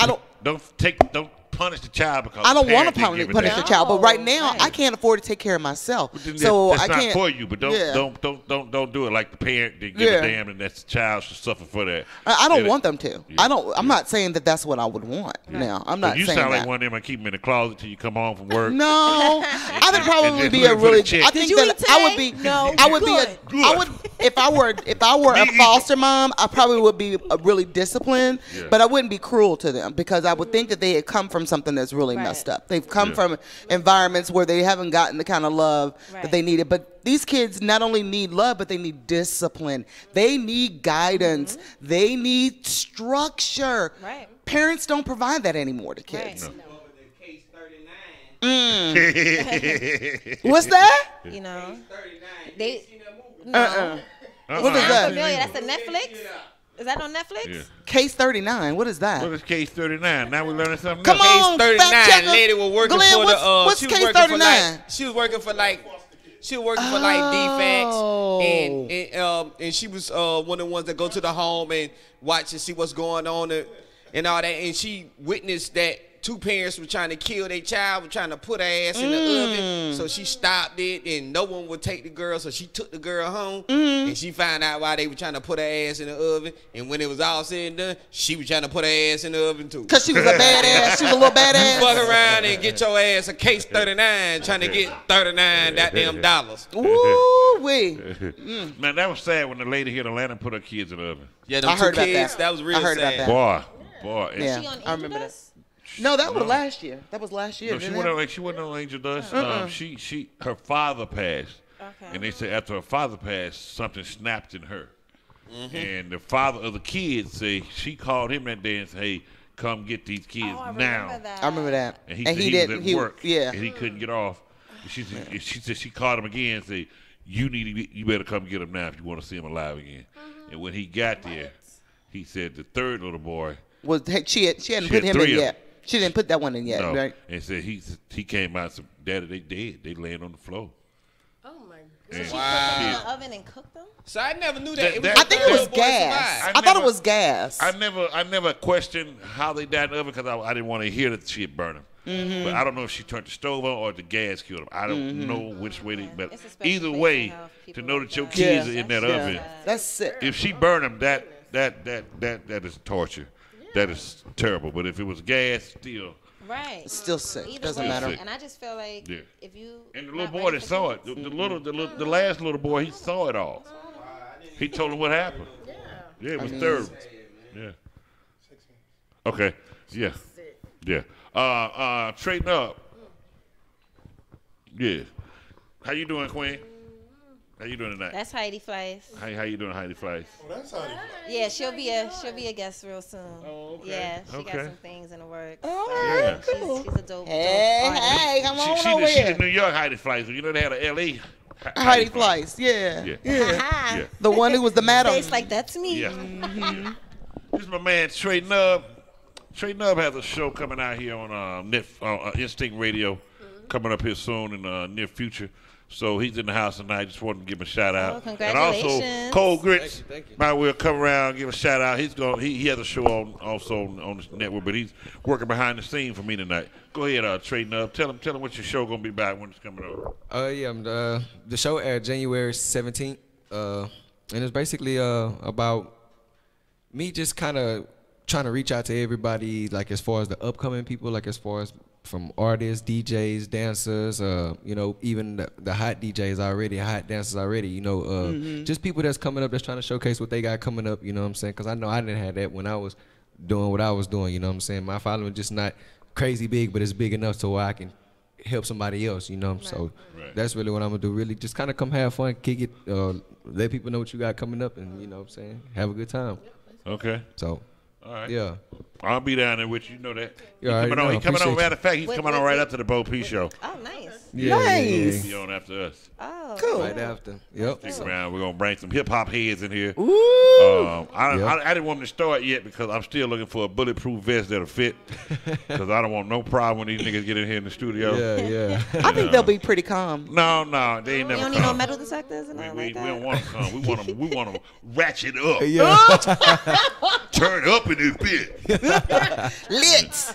Don't punish the child because I don't want want to punish the child, but right now I can't afford to take care of myself. So that's I can't. not for you. But don't do it like the parent didn't give a damn, and that the child should suffer for that. I don't want them to. I'm not saying that that's what I would want. Now I'm not You saying sound that. like one of them. I keep them in the closet till you come home from work. No, I would probably just be a looking for the really. check. I Did think you that eat I would today? be. No. I would Good. be. I would if I were a foster mom. I probably would be really disciplined, Yeah. but I wouldn't be cruel to them because I would think that they had come from something that's really messed up. They've come from environments where they haven't gotten the kind of love that they needed. But these kids not only need love, but they need discipline. They need guidance. They need structure. Right. Parents don't provide that anymore to kids. What's that? You know, they. What is I'm that? familiar. That's a Netflix. Is that on Netflix? Yeah. Case 39. What is that? What is case 39? Now we're learning something Come else. on, Case 39. fact checker. Lady was working Glenn, for what's she was case working 39? she was working for DFACS, and she was one of the ones that go to the home and watch and see what's going on and all that. And she witnessed that two parents were trying to kill their child, were trying to put her ass in the oven. So she stopped it, and no one would take the girl, so she took the girl home. And she found out why they were trying to put her ass in the oven. And when it was all said and done, she was trying to put her ass in the oven too. Because she was a badass. She was a little badass. You fuck around and get your ass a case 39, trying to get 39 goddamn dollars. Ooh wee. Man, that was sad when the lady here in Atlanta put her kids in the oven. Yeah, them I heard two about kids, that. that was real I heard about sad. that. Boy. Yeah, I remember that. No, that was last year. That was last year. No, she didn't wasn't it? on, she wasn't on Angel Dust. Her father passed, and they said after her father passed, something snapped in her. And the father of the kids say she called him that day and said, "Hey, come get these kids now." I remember that. And he And said he he was didn't. at work, Yeah. and he couldn't get off. And she said she called him again and said, "You better come get him now if you want to see him alive again." And when he got there, he said the third little boy She hadn't put had him three in of yet. She didn't put that one in yet, no, right? and said he came out and said, "Daddy, they dead. They laying on the floor." Oh my So God. she put them in the oven and cooked them? So I never knew that. I think it was gas. I thought it was gas. I never questioned how they died in the oven because I didn't want to hear that shit burn them. But I don't know if she turned the stove on or the gas killed them. I don't know which way. But either way, to know that your kids are in that oven, that's sick. if she burned them, that is torture. That is terrible. But if it was gas, still. Right. It's still sick. Either Doesn't way. matter. And I just feel like if you And the little boy that saw it, the last little boy, he saw it all. He told him what happened. Yeah, it was terrible. Yeah. Okay. Yeah. Yeah. Straighten up. Yeah. How you doing, Queen? How you doing tonight? That's Heidi Fleiss. How you doing, Heidi Fleiss? Oh, that's Heidi. Yeah, she'll be a guest real soon. Oh, okay. Yeah, she Okay. got some things in the works. Oh, Yeah. She's a dope. Hey, dope artist. hey, come on She over the here. New York Heidi Fleiss. You know they had a L.A. Heidi Fleiss, yeah. Yeah. The one who was the madam. Face like that's me. Yeah. Yeah. This is my man Straighten Up. Straighten Up has a show coming out here on Instinct Radio, coming up here soon in the near future. So he's in the house tonight. Just wanted to give him a shout out. Oh, congratulations. And also Cold Grits. Thank you. Might well come around and give a shout out. He has a show on this network, but he's working behind the scene for me tonight. Go ahead, Straighten Up. Tell him what your show gonna be about when it's coming over. The show aired January 17th, and it's basically about me just kind of trying to reach out to everybody, like as far as the upcoming people, like as far as from artists, DJs, dancers, you know, even the hot DJs already, hot dancers already, you know, just people that's coming up that's trying to showcase what they got coming up, you know what I'm saying? Because I know I didn't have that when I was doing what I was doing, you know what I'm saying? My following just not crazy big, but it's big enough to where I can help somebody else, you know? Right. So that's really what I'm going to do, really just kind of come have fun, kick it, let people know what you got coming up and, you know what I'm saying, have a good time. Okay. So. All right. Yeah. I'll be down there with you. You know that. He coming on. Matter of fact, he's coming on right after the Bo P Show. Oh, nice. Yeah, He'll be on after us. Oh, cool. Right after. Yep. Stick around. We're going to bring some hip-hop heads in here. Ooh. I didn't want to start yet because I'm still looking for a bulletproof vest that'll fit because I don't want no problem when these niggas get in here in the studio. Yeah. I think they'll be pretty calm. No, they ain't never You don't need no metal detectors and all we like don't want to come. We want to ratchet up. Yeah. Turn up in this bit. Lit.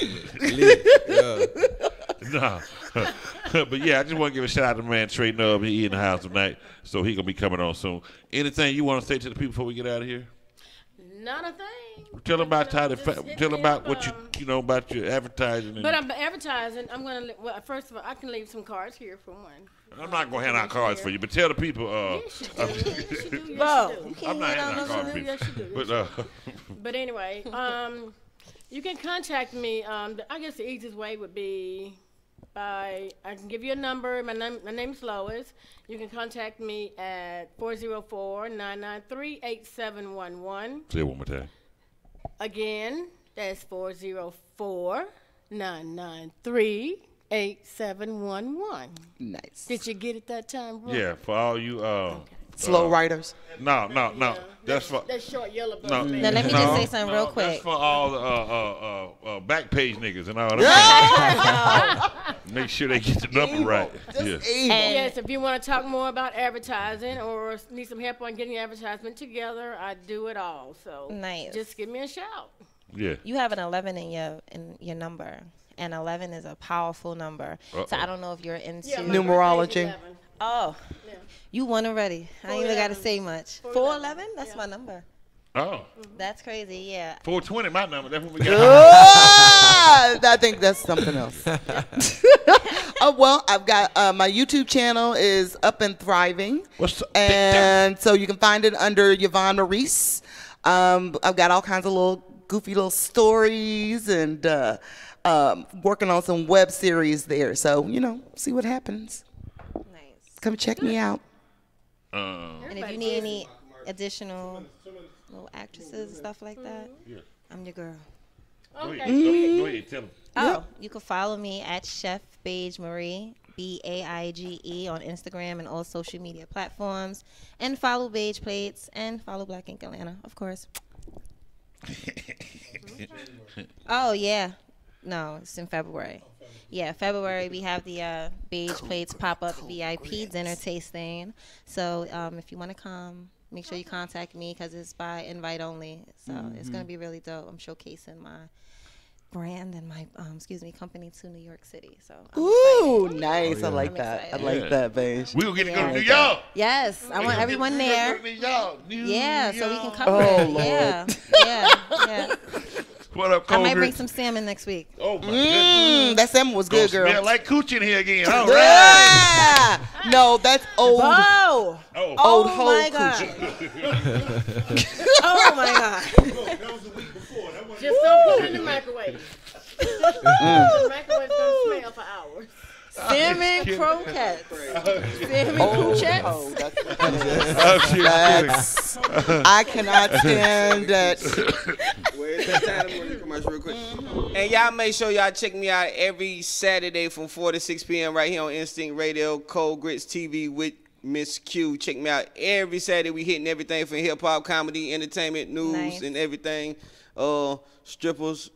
Yeah. Nah. But yeah, I just want to give a shout out to the man Trey Nubb. He in the house tonight, so he gonna be coming on soon. Anything you want to say to the people before we get out of here? Not a thing. Tell them about tell them about what you know about your advertising. But I'm advertising. I'm gonna. Well, first of all, I can leave some cards here for one. I'm not gonna hand out cards for you, but tell the people. Yes, you do. Bo, I'm not handing out cards for people. Yes, you do. But anyway, you can contact me. I guess the easiest way would be I can give you a number. My name's Lois. You can contact me at 404-993-8711. Say it one more time. Again, that's 404-993-8711. Nice. Did you get it that time, bro? Yeah, for all you slow writers. No. That's for that short yellow bird. Now let me just say something real quick. That's for all the back page niggas and all that. Make sure they get the number right. Yes. Yes, if you want to talk more about advertising or need some help on getting advertisement together, I do it all. So nice. Just give me a shout. Yeah. You have an 11 in your number, and 11 is a powerful number. So I don't know if you're into numerology. Oh, you won already. I ain't even got to say much. 411? That's my number. Oh. That's crazy, yeah. 420, my number. That's what we got. I think that's something else. Oh, well, I've got my YouTube channel is up and thriving. What's up? And so you can find it under Yvonne Maurice. I've got all kinds of little goofy little stories and working on some web series there. So, you know, see what happens. Come check me out. And if you need any additional little actresses and stuff like that, I'm your girl. Okay. Go ahead. Tell them. Oh, you can follow me at Chef Beige Marie, BAIGE, on Instagram and all social media platforms. And follow Beige Plates and follow Black Ink Atlanta, of course. Oh, yeah. No, it's in February. Yeah, February we have the Beige Plates pop-up VIP dinner tasting. So if you want to come, make sure you contact me because it's by invite only. So it's going to be really dope. I'm showcasing my brand and my company to New York City. So ooh, nice. I like that. I like that, Beige. We'll get to go to New York. Yes, I want everyone there. New York. So we can cover it. Lord. Yeah. What up, Cole? I might bring some salmon next week. Oh, my goodness. That salmon was good, girl. Smell like cooch in here again. All right. No, that's old. Bo! Old oh, my God. Oh, my God. Just don't put it in the microwave. The microwave's going to smell for hours. Salmon croquettes. Salmon croquettes. I cannot stand that. And y'all make sure y'all check me out every Saturday from 4 to 6 p.m. right here on Instinct Radio, Cold Grits TV with Miss Q. Check me out every Saturday. We hitting everything from hip hop, comedy, entertainment, news, and everything. Strippers.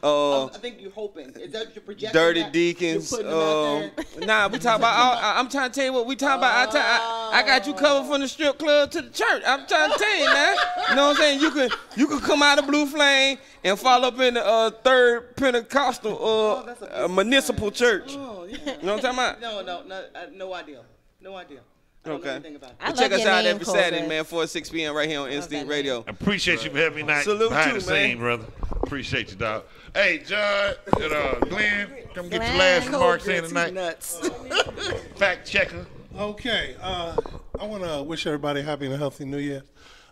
I think you're hoping. Is that your projection? Dirty Deacons. Nah, we talk about. I'm trying to tell you what we talking about. I got you covered from the strip club to the church. I'm trying to tell you now. You know what I'm saying? You could come out of Blue Flame and fall up in the Third Pentecostal municipal church. Oh, yeah. You know what I'm talking about? No idea. No idea. Okay. I Check love us your out name, every Saturday, Cobra. man, 4 to 6 p.m. right here on Instinct Radio. Appreciate you for having me night Salute behind you, the scene, man. brother. Appreciate you, dog. Hey, John and Glenn, come get your Glenn. last remarks Cobra, in he's tonight. nuts. Fact checker. Okay. I want to wish everybody a happy and a healthy New Year.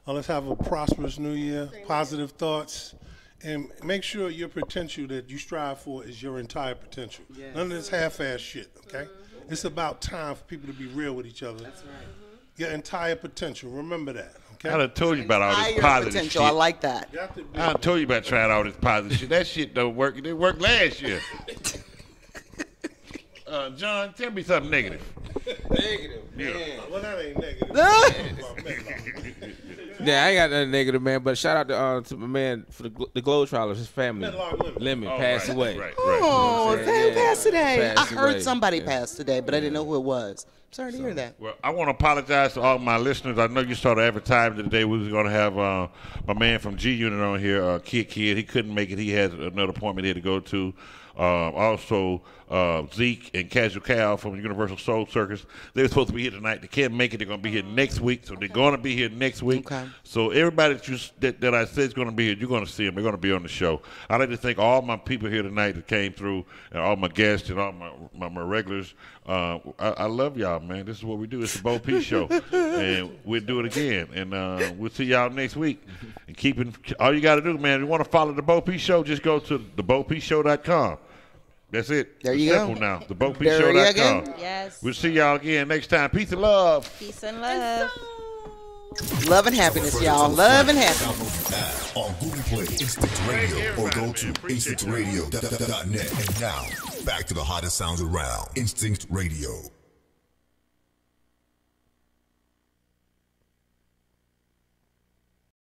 Let's have a prosperous New Year, positive thoughts, and make sure your potential that you strive for is your entire potential. Yes. None of this half-ass shit, okay? It's about time for people to be real with each other. That's right. Your entire potential. Remember that, okay? I done told you about all this Entire positive potential. shit. I like that. I done told you about trying all this positive shit. That shit don't work. It didn't work last year. John, tell me something negative. Negative, man. Well, that ain't negative. Yeah, I ain't got nothing negative, man. But shout out to my man for the Globetrotters, his family. Lemon passed away. Oh, they passed today. I Passed heard away. somebody passed today, but I didn't know who it was. Sorry to hear that. Well, I want to apologize to all my listeners. I know you started advertising today. We was going to have my man from G Unit on here, Kid. He couldn't make it. He has another appointment he had to go to. Also, Zeke and Casual Cal from Universal Soul Circus. They were supposed to be here tonight. They can't make it. They're going to be here next week. So they're going to be here next week. Okay. So everybody that I said is going to be here, you're going to see them. They're going to be on the show. I'd like to thank all my people here tonight that came through, and all my guests and all my regulars. I love y'all, man. This is what we do. It's the Bo P Show, and we'll do it again. And we'll see y'all next week. And all you got to do, man, if you want to follow the Bo P Show, just go to thebopshow.com. That's it. There you Simple go. now. There you TheBoPShow.com. go. Yes. We'll see y'all again next time. Peace and love. Peace and love. Love and happiness, y'all. Love and happiness. Download the app on Google Play, Instinct Radio, or go to instinctradio.net. And now, back to the hottest sounds around. Instinct Radio.